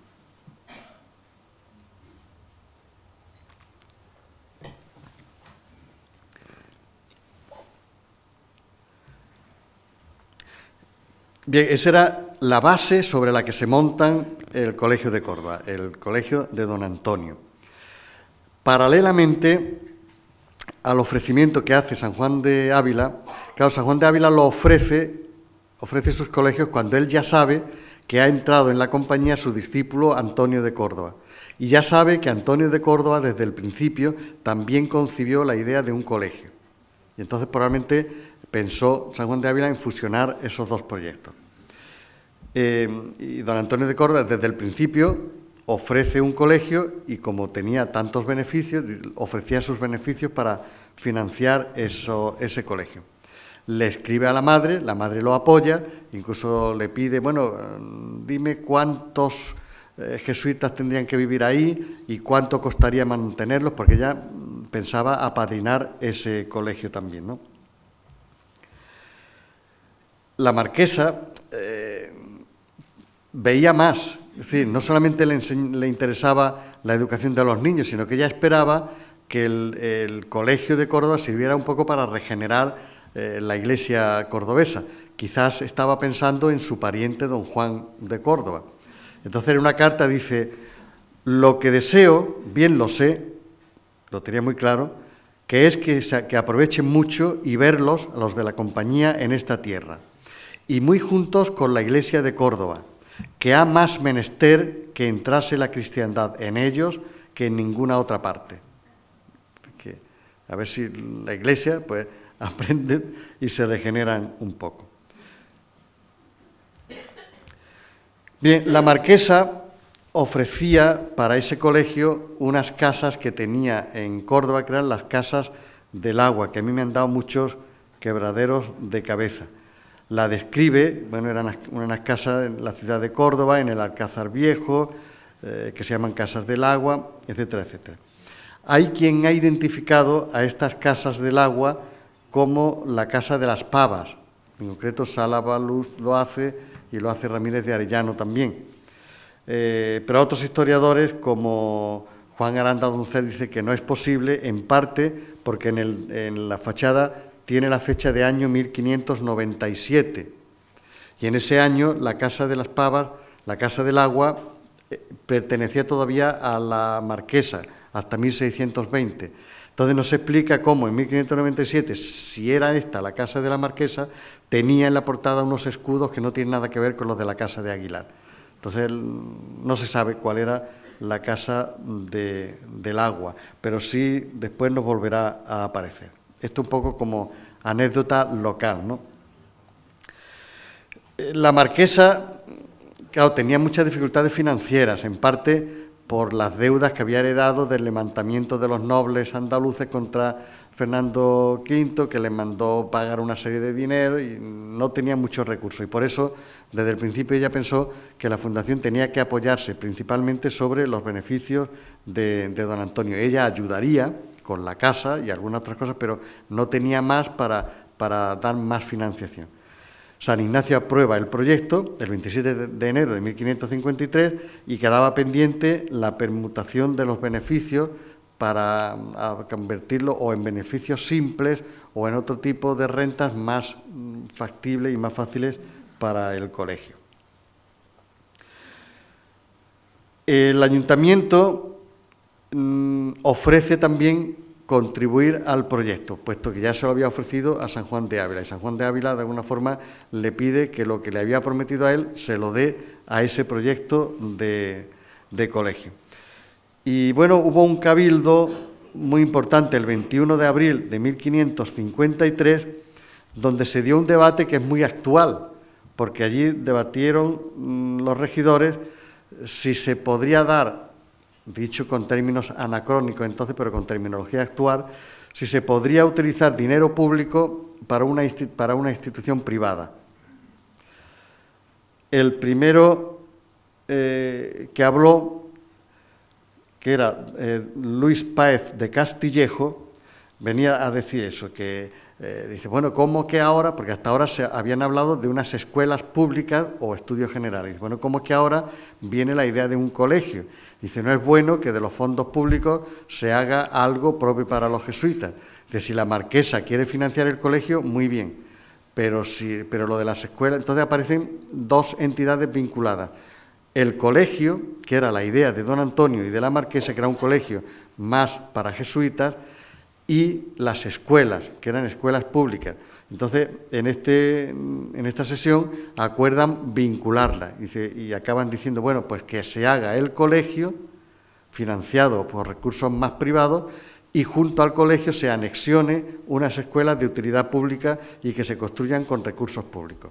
Bien, esa era la base sobre la que se montan el Colegio de Córdoba, el Colegio de Don Antonio. Paralelamente al ofrecimiento que hace San Juan de Ávila, claro, San Juan de Ávila lo ofrece sus colegios cuando él ya sabe que ha entrado en la compañía su discípulo Antonio de Córdoba. Y ya sabe que Antonio de Córdoba desde el principio también concibió la idea de un colegio. Y entonces probablemente pensó San Juan de Ávila en fusionar esos dos proyectos. Y don Antonio de Córdoba desde el principio ofrece un colegio y como tenía tantos beneficios, ofrecía sus beneficios para financiar ese colegio. Le escribe a la madre lo apoya, incluso le pide, bueno, dime cuántos jesuitas tendrían que vivir ahí y cuánto costaría mantenerlos, porque ella pensaba apadrinar ese colegio también, ¿no? La marquesa veía más, es decir, no solamente le interesaba la educación de los niños, sino que ella esperaba que el Colegio de Córdoba sirviera un poco para regenerar la iglesia cordobesa. Quizás estaba pensando en su pariente don Juan de Córdoba. Entonces en una carta dice, lo que deseo, bien lo sé, lo tenía muy claro, que es que aprovechen mucho y verlos, a los de la compañía, en esta tierra, y muy juntos con la iglesia de Córdoba, que ha más menester que entrase la cristiandad en ellos que en ninguna otra parte. A ver si la iglesia pues aprende y se regeneran un poco. Bien, la marquesa ofrecía para ese colegio unas casas que tenía en Córdoba, que eran las casas del agua, que a mí me han dado muchos quebraderos de cabeza. La describe, bueno, eran unas casas en la ciudad de Córdoba, en el Alcázar Viejo, que se llaman casas del agua, etcétera, etcétera. Hay quien ha identificado a estas casas del agua como la Casa de las Pavas. En concreto, Sala Balús lo hace y lo hace Ramírez de Arellano también. Pero otros historiadores, como Juan Aranda Doncel, dice que no es posible, en parte porque en la fachada tiene la fecha de año 1597. Y en ese año la Casa de las Pavas, la Casa del Agua, pertenecía todavía a la marquesa, hasta 1620. Entonces no se explica cómo en 1597, si era esta la casa de la marquesa, tenía en la portada unos escudos que no tienen nada que ver con los de la casa de Aguilar. Entonces no se sabe cuál era la casa del agua, pero sí después nos volverá a aparecer. Esto un poco como anécdota local, ¿no? La marquesa, claro, tenía muchas dificultades financieras, en parte por las deudas que había heredado del levantamiento de los nobles andaluces contra Fernando V, que le mandó pagar una serie de dinero y no tenía muchos recursos. Y por eso, desde el principio, ella pensó que la fundación tenía que apoyarse principalmente sobre los beneficios de don Antonio. Ella ayudaría con la casa y algunas otras cosas, pero no tenía más para dar más financiación. San Ignacio aprueba el proyecto el 27 de enero de 1553 y quedaba pendiente la permutación de los beneficios para convertirlo o en beneficios simples o en otro tipo de rentas más factibles y más fáciles para el colegio. El ayuntamiento ofrece también contribuir al proyecto, puesto que ya se lo había ofrecido a San Juan de Ávila, y San Juan de Ávila de alguna forma le pide que lo que le había prometido a él se lo dé a ese proyecto de colegio. Y bueno, hubo un cabildo muy importante el 21 de abril de 1553, donde se dio un debate que es muy actual, porque allí debatieron los regidores si se podría dar, dicho con términos anacrónicos entonces, pero con terminología actual, si se podría utilizar dinero público para una institución privada. El primero que habló, que era Luis Páez de Castillejo, venía a decir eso, que Dice, bueno, ¿cómo que ahora? Porque hasta ahora se habían hablado de unas escuelas públicas o estudios generales. Dice, bueno, ¿cómo que ahora viene la idea de un colegio? Dice, no es bueno que de los fondos públicos se haga algo propio para los jesuitas. Dice, si la marquesa quiere financiar el colegio, muy bien, pero lo de las escuelas... Entonces aparecen dos entidades vinculadas. El colegio, que era la idea de don Antonio y de la marquesa, que era un colegio más para jesuitas, y las escuelas, que eran escuelas públicas. Entonces, en esta sesión acuerdan vincularla y acaban diciendo, bueno, pues que se haga el colegio financiado por recursos más privados y junto al colegio se anexione unas escuelas de utilidad pública y que se construyan con recursos públicos.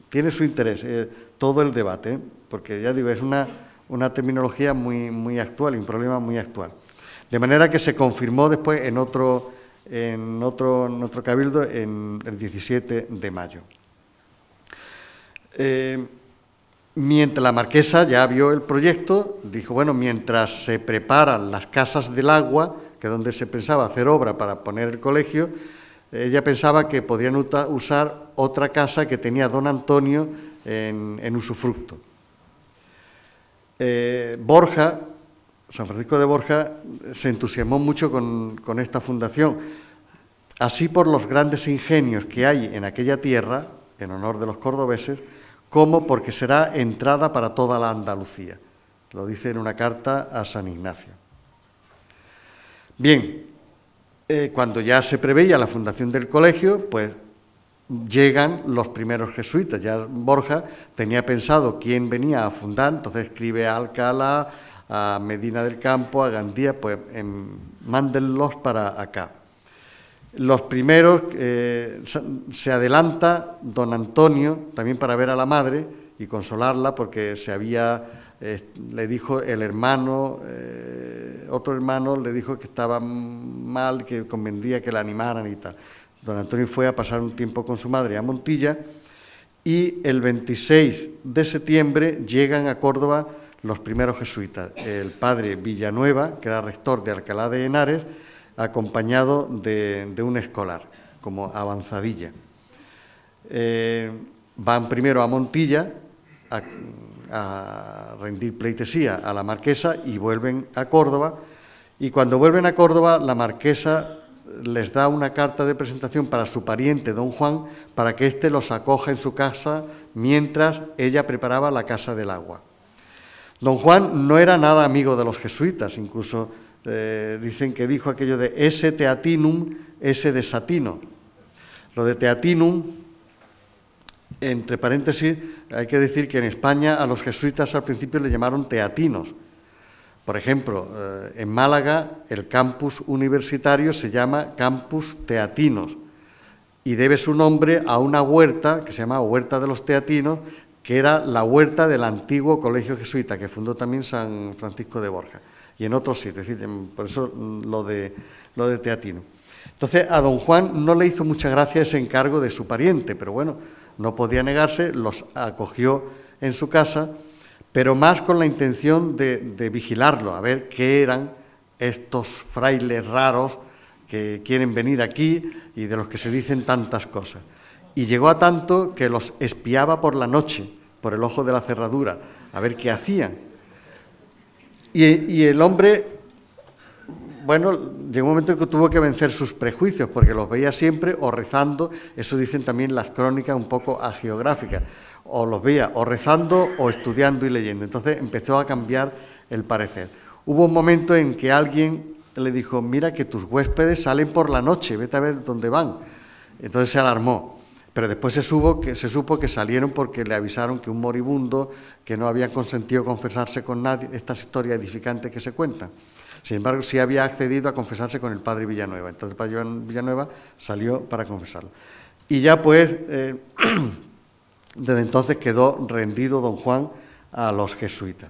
Tiene su interés todo el debate, porque ya digo, es una terminología muy actual y un problema muy actual. De manera que se confirmó después en otro cabildo en el 17 de mayo. Mientras la marquesa ya vio el proyecto, dijo, bueno, mientras se preparan las casas del agua, que es donde se pensaba hacer obra para poner el colegio, ella pensaba que podrían usar otra casa que tenía don Antonio en usufructo. Borja, San Francisco de Borja, se entusiasmó mucho con esta fundación, así por los grandes ingenios que hay en aquella tierra, en honor de los cordobeses, como porque será entrada para toda la Andalucía. Lo dice en una carta a San Ignacio. Bien, cuando ya se preveía la fundación del colegio, pues llegan los primeros jesuitas. Ya Borja tenía pensado quién venía a fundar, entonces escribe a Alcalá, a Medina del Campo, a Gandía, pues mándenlos para acá. Los primeros, se adelanta don Antonio, también para ver a la madre y consolarla, porque le dijo el hermano, otro hermano le dijo que estaba mal, que convendría que la animaran y tal. Don Antonio fue a pasar un tiempo con su madre a Montilla y el 26 de septiembre llegan a Córdoba los primeros jesuitas, el padre Villanueva, que era rector de Alcalá de Henares, acompañado de un escolar, como avanzadilla. Van primero a Montilla a rendir pleitesía a la marquesa y vuelven a Córdoba, y cuando vuelven a Córdoba la marquesa les da una carta de presentación para su pariente don Juan, para que éste los acoja en su casa mientras ella preparaba la casa del agua. Don Juan no era nada amigo de los jesuitas, incluso dicen que dijo aquello de esse teatinum, esse desatino. Lo de teatinum, entre paréntesis, hay que decir que en España a los jesuitas al principio le llamaron teatinos. Por ejemplo, en Málaga el campus universitario se llama Campus Teatinos y debe su nombre a una huerta que se llama Huerta de los Teatinos, que era la huerta del antiguo colegio jesuita, que fundó también San Francisco de Borja, y en otros sitios, es decir, por eso lo de teatino. Entonces, a don Juan no le hizo mucha gracia ese encargo de su pariente, pero bueno, no podía negarse, los acogió en su casa, pero más con la intención de vigilarlo, a ver qué eran estos frailes raros que quieren venir aquí y de los que se dicen tantas cosas. Y llegó a tanto que los espiaba por la noche, por el ojo de la cerradura, a ver qué hacían. Y el hombre, bueno, llegó un momento en que tuvo que vencer sus prejuicios, porque los veía siempre o rezando, eso dicen también las crónicas un poco agiográficas, o los veía o rezando o estudiando y leyendo. Entonces empezó a cambiar el parecer. Hubo un momento en que alguien le dijo, mira que tus huéspedes salen por la noche, vete a ver dónde van. Entonces se alarmó. Pero después se supo que salieron porque le avisaron que un moribundo, que no habían consentido confesarse con nadie, estas historias edificantes que se cuentan. Sin embargo, sí había accedido a confesarse con el padre Villanueva. Entonces el padre Villanueva salió para confesarlo. Y ya pues, desde entonces quedó rendido don Juan a los jesuitas.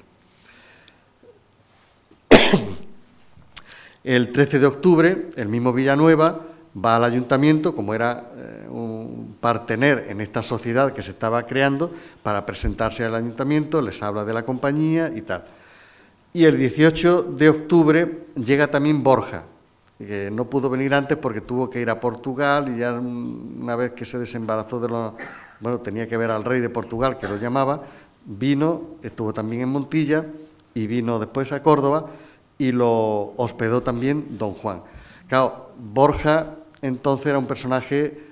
El 13 de octubre, el mismo Villanueva va al ayuntamiento, como era un partener en esta sociedad que se estaba creando, para presentarse al ayuntamiento, les habla de la compañía y tal. Y el 18 de octubre llega también Borja, que no pudo venir antes porque tuvo que ir a Portugal y ya una vez que se desembarazó de los... Bueno, tenía que ver al rey de Portugal, que lo llamaba, vino, estuvo también en Montilla y vino después a Córdoba y lo hospedó también don Juan. Claro, Borja entonces era un personaje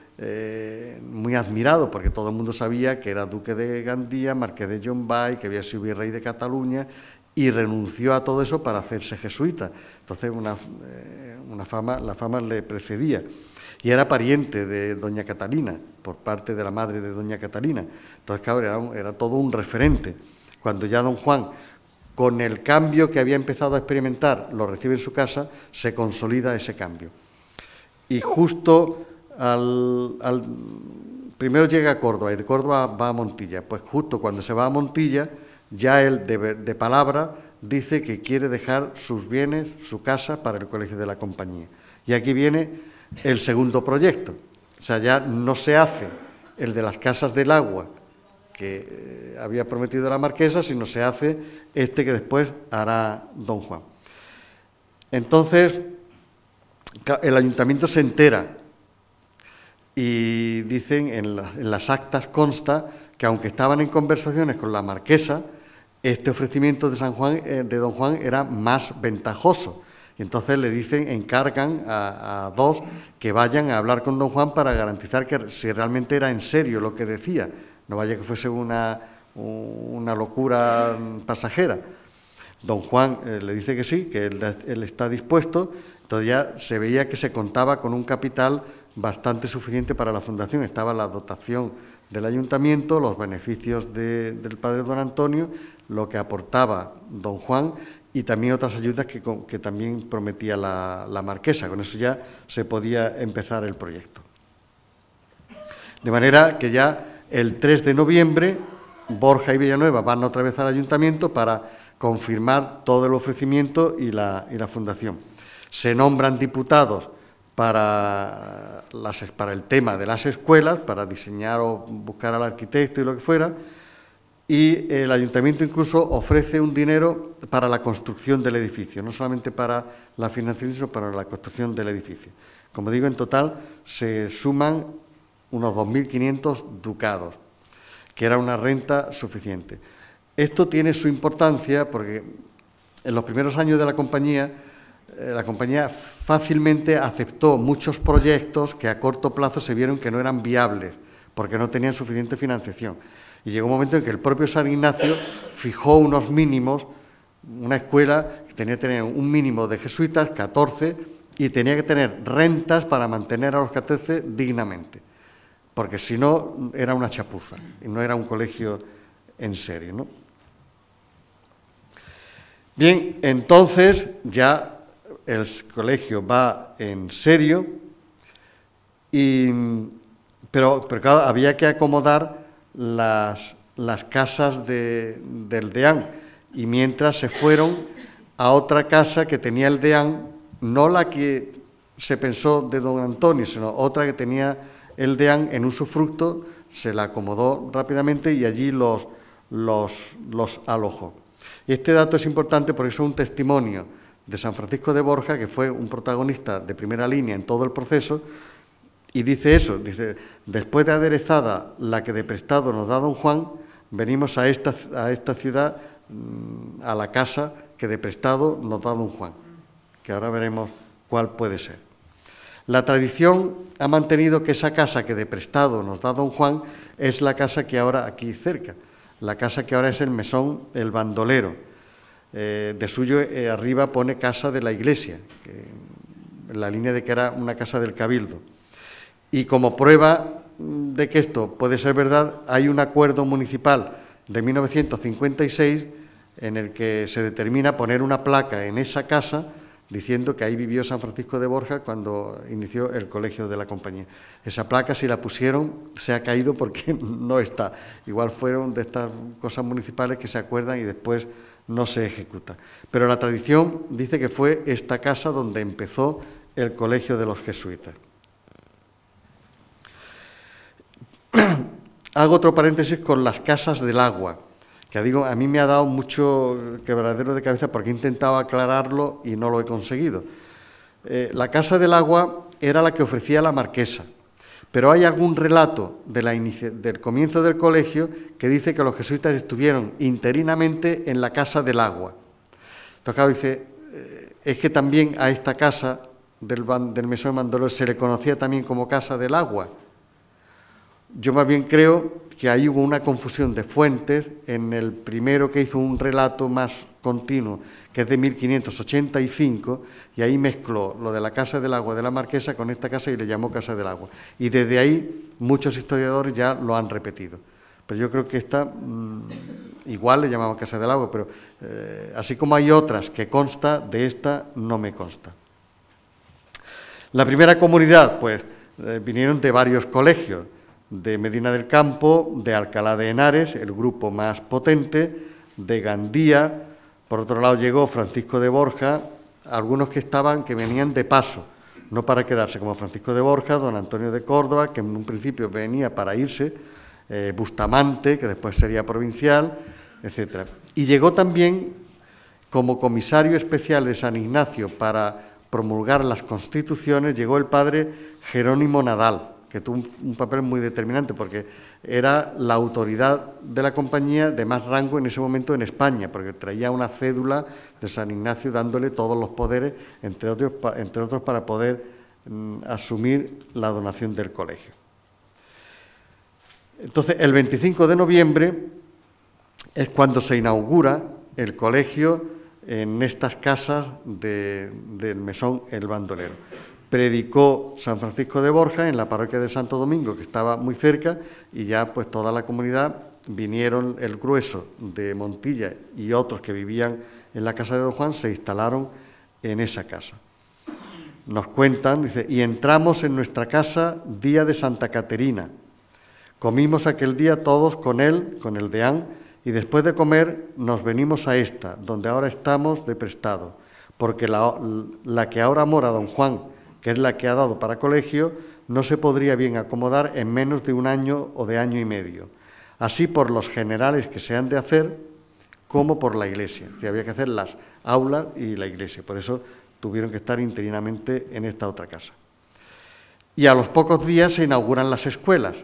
muy admirado porque todo el mundo sabía que era duque de Gandía, marqués de Llombai, que había sido virrey de Cataluña y renunció a todo eso para hacerse jesuita. Entonces la fama le precedía. Y era pariente de doña Catalina, por parte de la madre de doña Catalina. Entonces, claro, era todo un referente. Cuando ya don Juan, con el cambio que había empezado a experimentar, lo recibe en su casa, se consolida ese cambio. Y justo primero llega a Córdoba y de Córdoba va a Montilla. Pues justo cuando se va a Montilla, ya él de palabra dice que quiere dejar sus bienes, su casa, para el colegio de la compañía. Y aquí viene el segundo proyecto. O sea, ya no se hace el de las casas del agua que había prometido la marquesa, sino se hace este que después hará don Juan. Entonces, el ayuntamiento se entera y dicen, en las actas consta que aunque estaban en conversaciones con la marquesa, este ofrecimiento de don Juan era más ventajoso. Y entonces le dicen, encargan a dos que vayan a hablar con don Juan para garantizar que si realmente era en serio lo que decía, no vaya que fuese una locura pasajera. Don Juan le dice que sí, que él está dispuesto. Entonces ya se veía que se contaba con un capital bastante suficiente para la fundación. Estaba la dotación del ayuntamiento, los beneficios del padre don Antonio, lo que aportaba don Juan y también otras ayudas que también prometía la marquesa. Con eso ya se podía empezar el proyecto. De manera que ya el 3 de noviembre Borja y Villanueva van otra vez al ayuntamiento para confirmar todo el ofrecimiento y la fundación. Se nombran diputados para el tema de las escuelas, para diseñar o buscar al arquitecto y lo que fuera, y el ayuntamiento incluso ofrece un dinero para la construcción del edificio, no solamente para la financiación, sino para la construcción del edificio. Como digo, en total se suman unos 2.500 ducados, que era una renta suficiente. Esto tiene su importancia porque en los primeros años de la compañía fácilmente aceptó muchos proyectos que a corto plazo se vieron que no eran viables, porque no tenían suficiente financiación. Y llegó un momento en que el propio San Ignacio fijó unos mínimos, una escuela que tenía que tener un mínimo de jesuitas, 14, y tenía que tener rentas para mantener a los 14 dignamente, porque si no era una chapuza, y no era un colegio en serio, ¿no? Bien, entonces ya el colegio va en serio, pero claro, había que acomodar las casas del deán, y mientras se fueron a otra casa que tenía el deán, no la que se pensó de don Antonio, sino otra que tenía el deán en usufructo, se la acomodó rápidamente y allí los alojó. Y este dato es importante porque es un testimonio de San Francisco de Borja, que fue un protagonista de primera línea en todo el proceso. Y dice eso, dice, después de aderezada la que de prestado nos da don Juan, venimos a esta ciudad, a la casa que de prestado nos da don Juan, que ahora veremos cuál puede ser. La tradición ha mantenido que esa casa que de prestado nos da don Juan es la casa que ahora, aquí cerca, la casa que ahora es el Mesón El Bandolero. De suyo arriba pone casa de la iglesia, en la línea de que era una casa del Cabildo. Y como prueba de que esto puede ser verdad, hay un acuerdo municipal de 1956 en el que se determina poner una placa en esa casa diciendo que ahí vivió San Francisco de Borja cuando inició el colegio de la compañía. Esa placa, si la pusieron, se ha caído porque no está. Igual fueron de estas cosas municipales que se acuerdan y después no se ejecuta. Pero la tradición dice que fue esta casa donde empezó el colegio de los jesuitas. Hago otro paréntesis con las casas del agua, que digo, a mí me ha dado mucho quebradero de cabeza porque he intentado aclararlo y no lo he conseguido. La Casa del Agua era la que ofrecía la marquesa, pero hay algún relato del comienzo del colegio que dice que los jesuitas estuvieron interinamente en la Casa del Agua. Entonces, claro, dice, es que también a esta casa del mesón de Mandolero se le conocía también como Casa del Agua. Yo más bien creo que ahí hubo una confusión de fuentes en el primero que hizo un relato más continuo, que es de 1585, y ahí mezcló lo de la Casa del Agua de la Marquesa con esta casa y le llamó Casa del Agua. Y desde ahí muchos historiadores ya lo han repetido. Pero yo creo que esta, igual le llamaban Casa del Agua, pero así como hay otras que consta, de esta no me consta. La primera comunidad, pues, vinieron de varios colegios, de Medina del Campo, de Alcalá de Henares, el grupo más potente, de Gandía. Por otro lado llegó Francisco de Borja, algunos que venían de paso, no para quedarse, como Francisco de Borja, don Antonio de Córdoba, que en un principio venía para irse, Bustamante, que después sería provincial, etc. Y llegó también como comisario especial de San Ignacio para promulgar las constituciones, llegó el padre Jerónimo Nadal, que tuvo un papel muy determinante porque era la autoridad de la compañía de más rango en ese momento en España, porque traía una cédula de San Ignacio dándole todos los poderes, entre otros para poder asumir la donación del colegio. Entonces, el 25 de noviembre es cuando se inaugura el colegio en estas casas del mesón El Bandolero. Predicó San Francisco de Borja en la parroquia de Santo Domingo, que estaba muy cerca, y ya pues toda la comunidad vinieron, el grueso de Montilla y otros que vivían en la casa de don Juan, se instalaron en esa casa. Nos cuentan, dice, y entramos en nuestra casa día de Santa Caterina. Comimos aquel día todos con él, con el deán, y después de comer nos venimos a esta, donde ahora estamos de prestado, porque la que ahora mora don Juan, que es la que ha dado para colegio, no se podría bien acomodar en menos de un año o de año y medio, así por los generales que se han de hacer, como por la iglesia, que había que hacer las aulas y la iglesia, por eso tuvieron que estar interinamente en esta otra casa. Y a los pocos días se inauguran las escuelas.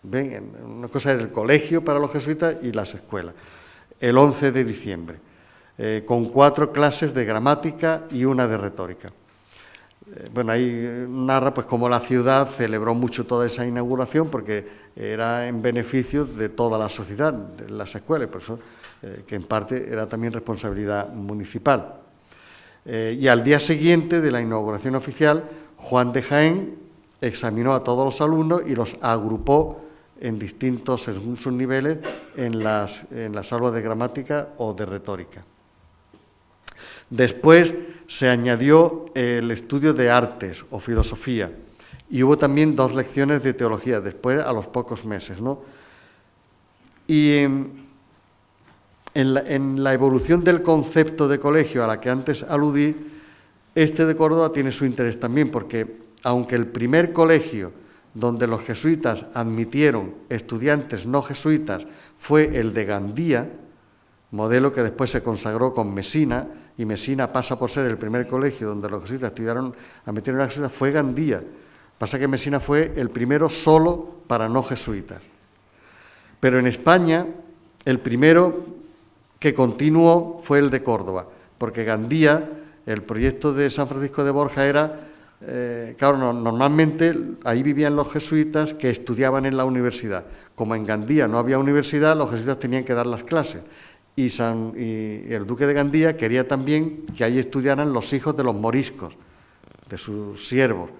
Ven, una cosa era el colegio para los jesuitas y las escuelas, el 11 de diciembre, con 4 clases de gramática y una de retórica. Bueno, ahí narra pues cómo la ciudad celebró mucho toda esa inauguración porque era en beneficio de toda la sociedad, de las escuelas, por eso que en parte era también responsabilidad municipal. Y al día siguiente de la inauguración oficial, Juan de Jaén examinó a todos los alumnos y los agrupó en distintos, según sus niveles, en las aulas de gramática o de retórica. Después se añadió el estudio de artes o filosofía y hubo también 2 lecciones de teología, después a los pocos meses, ¿no? Y en la evolución del concepto de colegio a la que antes aludí, este de Córdoba tiene su interés también, porque aunque el primer colegio donde los jesuitas admitieron estudiantes no jesuitas fue el de Gandía, modelo que después se consagró con Mesina, y Mesina pasa por ser el primer colegio donde los jesuitas admitieron a jesuitas, fue Gandía. Pasa que Mesina fue el primero solo para no jesuitas. Pero en España, el primero que continuó fue el de Córdoba, porque Gandía, el proyecto de San Francisco de Borja era, claro, normalmente ahí vivían los jesuitas que estudiaban en la universidad. Como en Gandía no había universidad, los jesuitas tenían que dar las clases. Y el duque de Gandía quería también que ahí estudiaran los hijos de los moriscos, de sus siervos.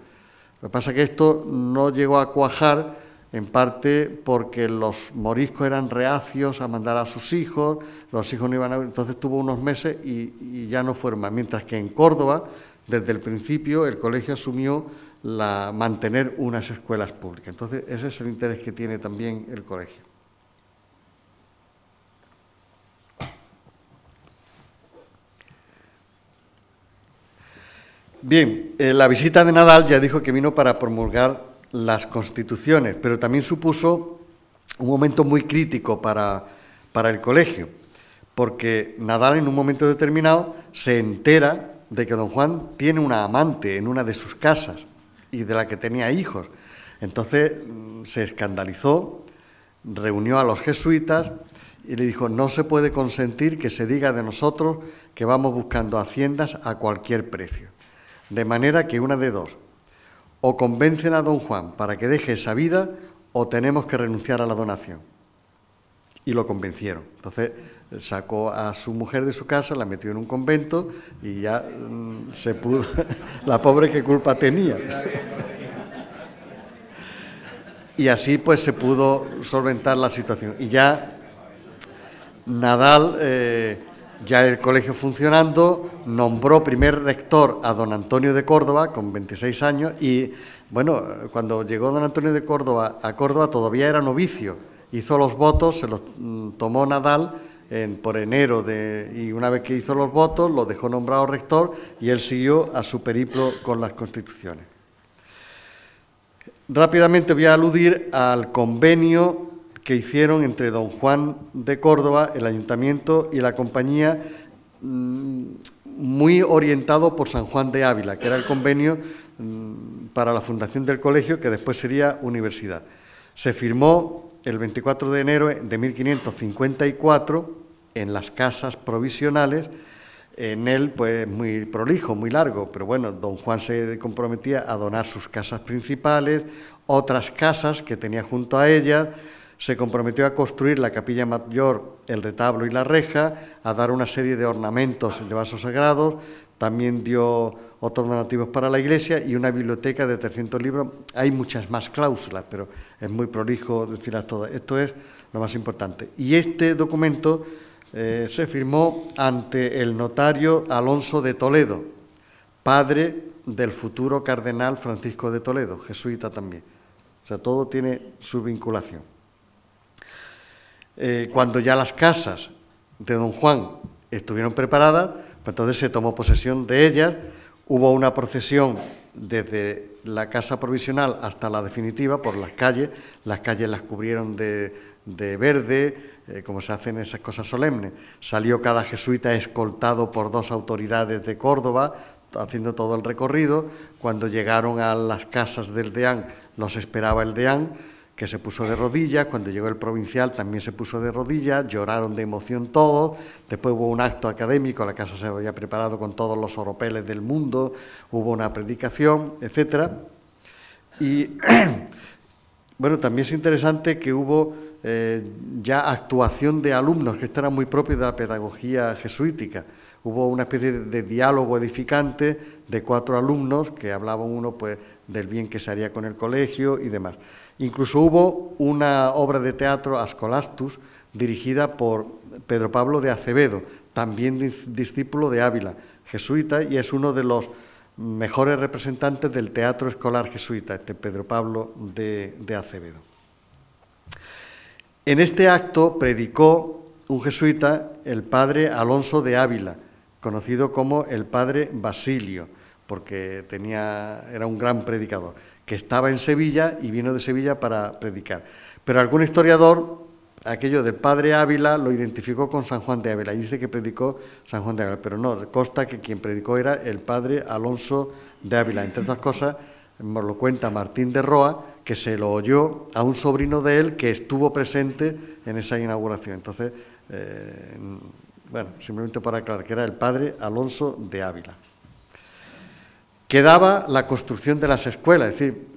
Lo que pasa es que esto no llegó a cuajar, en parte porque los moriscos eran reacios a mandar a sus hijos, los hijos no iban a... Entonces tuvo unos meses y ya no fueron más. Mientras que en Córdoba, desde el principio, el colegio asumió mantener unas escuelas públicas. Entonces ese es el interés que tiene también el colegio. Bien, la visita de Nadal ya dijo que vino para promulgar las constituciones, pero también supuso un momento muy crítico para el colegio, porque Nadal en un momento determinado se entera de que don Juan tiene una amante en una de sus casas y de la que tenía hijos. Entonces se escandalizó, reunió a los jesuitas y le dijo: no se puede consentir que se diga de nosotros que vamos buscando haciendas a cualquier precio. De manera que una de dos: o convencen a don Juan para que deje esa vida, o tenemos que renunciar a la donación. Y lo convencieron. Entonces sacó a su mujer de su casa, la metió en un convento y ya se pudo... La pobre, ¿qué culpa tenía? Y así pues se pudo solventar la situación. Y ya Nadal, ya el colegio funcionando, nombró primer rector a don Antonio de Córdoba, con 26 años, y bueno, cuando llegó don Antonio de Córdoba a Córdoba todavía era novicio. Hizo los votos, se los tomó Nadal por enero, y una vez que hizo los votos lo dejó nombrado rector y él siguió a su periplo con las constituciones. Rápidamente voy a aludir al convenio que hicieron entre don Juan de Córdoba, el ayuntamiento y la compañía, muy orientado por San Juan de Ávila, que era el convenio para la fundación del colegio, que después sería universidad. Se firmó el 24 de enero de 1554 en las casas provisionales. En él, pues muy prolijo, muy largo, pero bueno, don Juan se comprometía a donar sus casas principales, otras casas que tenía junto a ella, se comprometió a construir la capilla mayor, el retablo y la reja, a dar una serie de ornamentos de vasos sagrados, también dio otros donativos para la iglesia y una biblioteca de 300 libros. Hay muchas más cláusulas, pero es muy prolijo decirlas todas. Esto es lo más importante. Y este documento se firmó ante el notario Alonso de Toledo, padre del futuro cardenal Francisco de Toledo, jesuita también. O sea, todo tiene su vinculación. Cuando ya las casas de don Juan estuvieron preparadas, pues entonces se tomó posesión de ellas, hubo una procesión desde la casa provisional hasta la definitiva por las calles las cubrieron de verde, como se hacen esas cosas solemnes. Salió cada jesuita escoltado por dos autoridades de Córdoba, haciendo todo el recorrido. Cuando llegaron a las casas del deán, los esperaba el deán, que se puso de rodillas. Cuando llegó el provincial también se puso de rodillas, lloraron de emoción todos. Después hubo un acto académico, la casa se había preparado con todos los oropeles del mundo, hubo una predicación, etcétera. Y bueno, también es interesante que hubo ya actuación de alumnos, que esto era muy propio de la pedagogía jesuítica. Hubo una especie de diálogo edificante de 4 alumnos que hablaban uno pues del bien que se haría con el colegio y demás. Incluso hubo una obra de teatro, Ascolastus, dirigida por Pedro Pablo de Acevedo, también discípulo de Ávila, jesuita, y es uno de los mejores representantes del teatro escolar jesuita, este Pedro Pablo de Acevedo. En este acto predicó un jesuita, el padre Alonso de Ávila, conocido como el padre Basilio, porque era un gran predicador, que estaba en Sevilla y vino de Sevilla para predicar. Pero algún historiador, aquello del padre Ávila, lo identificó con San Juan de Ávila y dice que predicó San Juan de Ávila, pero no, consta que quien predicó era el padre Alonso de Ávila. Entre otras cosas, nos lo cuenta Martín de Roa, que se lo oyó a un sobrino de él que estuvo presente en esa inauguración. Entonces, bueno, simplemente para aclarar que era el padre Alonso de Ávila. Quedaba la construcción de las escuelas, es decir,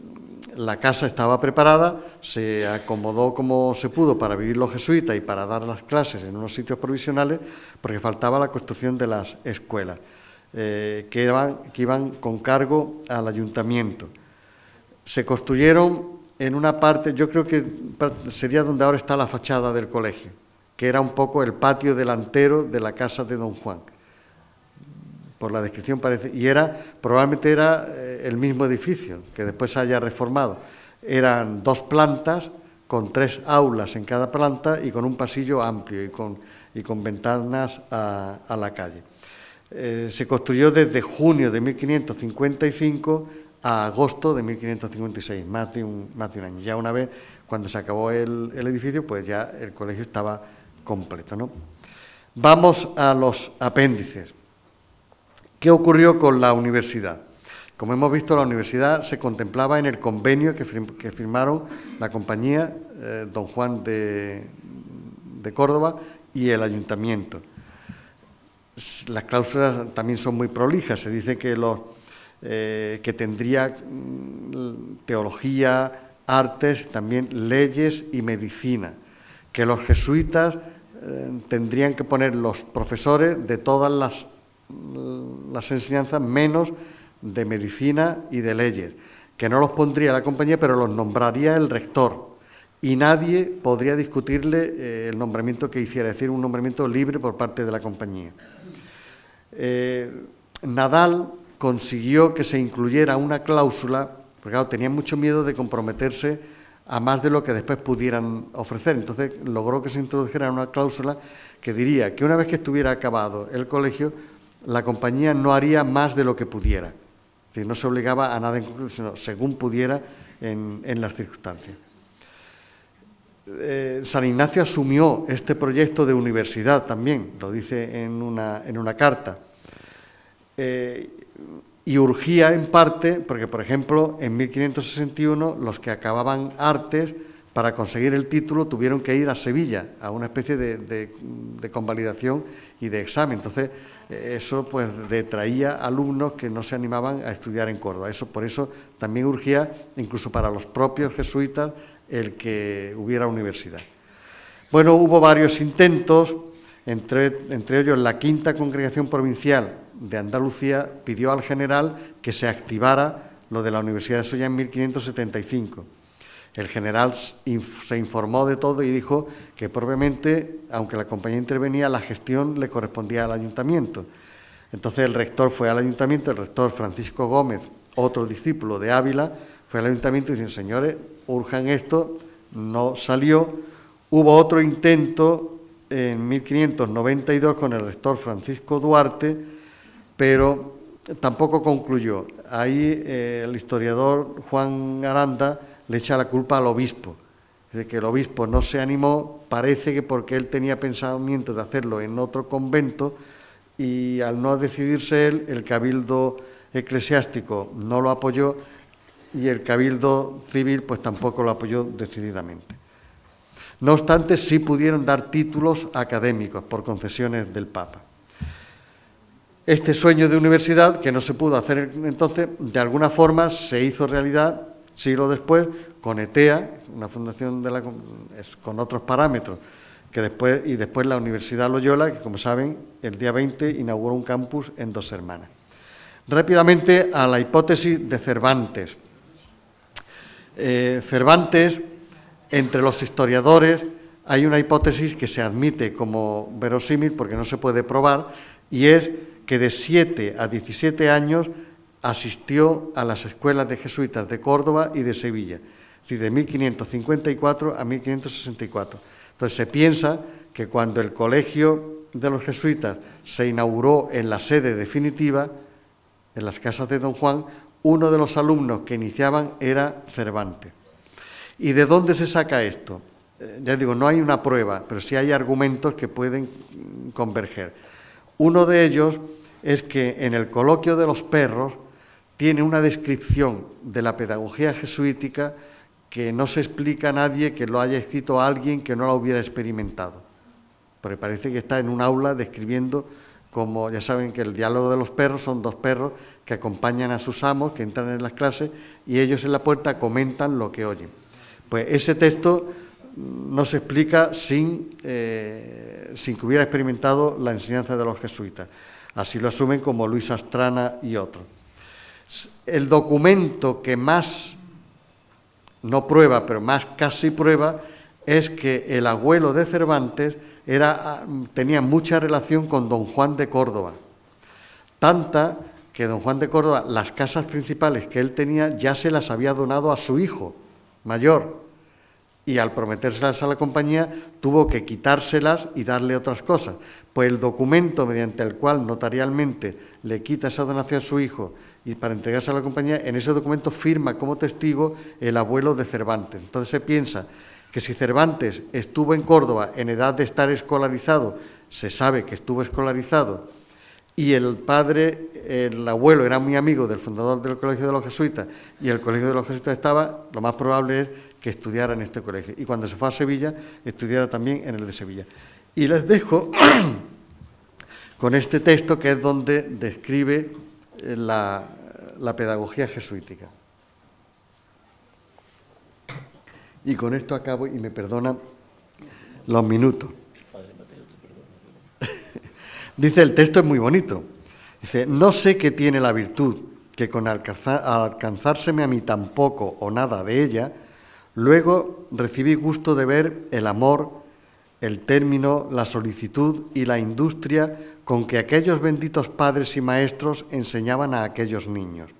la casa estaba preparada, se acomodó como se pudo para vivir los jesuitas y para dar las clases en unos sitios provisionales, porque faltaba la construcción de las escuelas, que iban con cargo al ayuntamiento. Se construyeron en una parte, yo creo que sería donde ahora está la fachada del colegio, que era un poco el patio delantero de la casa de don Juan. Por la descripción parece, y probablemente era el mismo edificio, que después se haya reformado. Eran 2 plantas, con 3 aulas en cada planta y con un pasillo amplio y con ventanas a la calle. Se construyó desde junio de 1555 a agosto de 1556, más de un año. Ya una vez, cuando se acabó el edificio, pues ya el colegio estaba completo, ¿no? Vamos a los apéndices. ¿Qué ocurrió con la universidad? Como hemos visto, la universidad se contemplaba en el convenio que firmaron la compañía, don Juan de Córdoba y el ayuntamiento. Las cláusulas también son muy prolijas. Se dice que tendría teología, artes, también leyes y medicina, que los jesuitas tendrían que poner los profesores de todas las enseñanzas menos de medicina y de leyes, que no los pondría la compañía, pero los nombraría el rector, y nadie podría discutirle el nombramiento que hiciera, es decir, un nombramiento libre por parte de la compañía. Nadal consiguió que se incluyera una cláusula, porque claro, tenían mucho miedo de comprometerse a más de lo que después pudieran ofrecer. Entonces logró que se introdujera una cláusula que diría que una vez que estuviera acabado el colegio, la compañía no haría más de lo que pudiera. Es decir, no se obligaba a nada en concreto, sino según pudiera en las circunstancias. San Ignacio asumió este proyecto de universidad también, lo dice en una carta. Y urgía en parte, porque por ejemplo en 1561 los que acababan artes, para conseguir el título tuvieron que ir a Sevilla, a una especie de convalidación y de examen. Entonces eso pues detraía alumnos que no se animaban a estudiar en Córdoba. Por eso también urgía, incluso para los propios jesuitas, el que hubiera universidad. Bueno, hubo varios intentos, entre ellos la Quinta Congregación Provincial de Andalucía pidió al general que se activara lo de la Universidad de Solla en 1575. El general se informó de todo y dijo que probablemente, aunque la compañía intervenía, la gestión le correspondía al ayuntamiento. Entonces el rector fue al ayuntamiento, el rector Francisco Gómez, otro discípulo de Ávila, fue al ayuntamiento y dice: señores, urjan esto, no salió. Hubo otro intento en 1592 con el rector Francisco Duarte, pero tampoco concluyó. Ahí el historiador Juan Aranda le echa la culpa al obispo, de que el obispo no se animó, parece que porque él tenía pensamiento de hacerlo en otro convento, y al no decidirse él, el cabildo eclesiástico no lo apoyó y el cabildo civil pues tampoco lo apoyó decididamente. No obstante, sí pudieron dar títulos académicos por concesiones del Papa. Este sueño de universidad, que no se pudo hacer entonces, de alguna forma se hizo realidad siglos después con ETEA, una fundación con otros parámetros, que después la Universidad Loyola, que como saben, el día 20 inauguró un campus en Dos Hermanas. Rápidamente a la hipótesis de Cervantes. Cervantes, entre los historiadores, hay una hipótesis que se admite como verosímil porque no se puede probar, y es que de 7 a 17 años asistió a las escuelas de jesuitas de Córdoba y de Sevilla, es decir, de 1554 a 1564. Entonces se piensa que cuando el colegio de los jesuitas se inauguró en la sede definitiva, en las casas de don Juan, uno de los alumnos que iniciaban era Cervantes. ¿Y de dónde se saca esto? Ya digo, no hay una prueba, pero sí hay argumentos que pueden converger. Uno de ellos es que en el Coloquio de los Perros tiene una descripción de la pedagogía jesuítica que no se explica a nadie que lo haya escrito a alguien que no la hubiera experimentado. Porque parece que está en un aula describiendo, como ya saben que el diálogo de los perros son dos perros que acompañan a sus amos, que entran en las clases, y ellos en la puerta comentan lo que oyen. Pues ese texto no se explica sin que hubiera experimentado la enseñanza de los jesuitas. Así lo asumen como Luis Astrana y otros. El documento que más, no prueba, pero más casi prueba, es que el abuelo de Cervantes tenía mucha relación con don Juan de Córdoba. Tanta que don Juan de Córdoba, las casas principales que él tenía, ya se las había donado a su hijo mayor. Y al prometérselas a la compañía, tuvo que quitárselas y darle otras cosas. Pues el documento mediante el cual notarialmente le quita esa donación a su hijo y para entregarse a la compañía, en ese documento firma como testigo el abuelo de Cervantes. Entonces se piensa que si Cervantes estuvo en Córdoba en edad de estar escolarizado, se sabe que estuvo escolarizado, y el padre, el abuelo, era muy amigo del fundador del Colegio de los Jesuitas, y el Colegio de los Jesuitas estaba, lo más probable es que estudiara en este colegio. Y cuando se fue a Sevilla, estudiara también en el de Sevilla. Y les dejo con este texto, que es donde describe la pedagogía jesuítica. Y con esto acabo, y me perdonan los minutos. Dice, el texto es muy bonito. Dice, no sé qué tiene la virtud, que con alcanzárseme a mí tan poco o nada de ella, luego recibí gusto de ver el amor, el término, la solicitud y la industria con que aquellos benditos padres y maestros enseñaban a aquellos niños,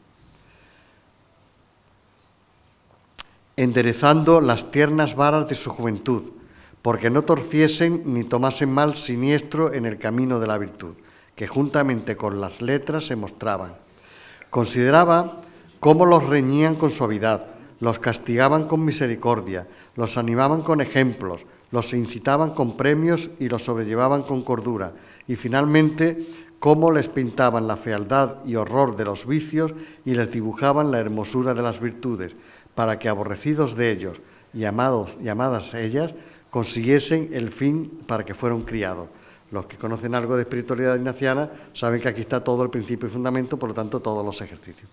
enderezando las tiernas varas de su juventud, porque no torciesen ni tomasen mal siniestro en el camino de la virtud, que juntamente con las letras se mostraban. Consideraba cómo los reñían con suavidad, los castigaban con misericordia, los animaban con ejemplos, los incitaban con premios y los sobrellevaban con cordura, y finalmente cómo les pintaban la fealdad y horror de los vicios y les dibujaban la hermosura de las virtudes, para que aborrecidos de ellos y amadas ellas, consiguiesen el fin para que fueron criados. Los que conocen algo de espiritualidad ignaciana saben que aquí está todo el principio y fundamento, por lo tanto todos los ejercicios.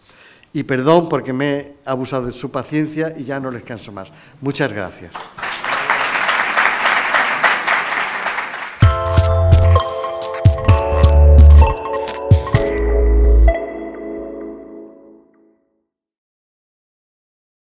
Y perdón porque me he abusado de su paciencia y ya no les canso más. Muchas gracias.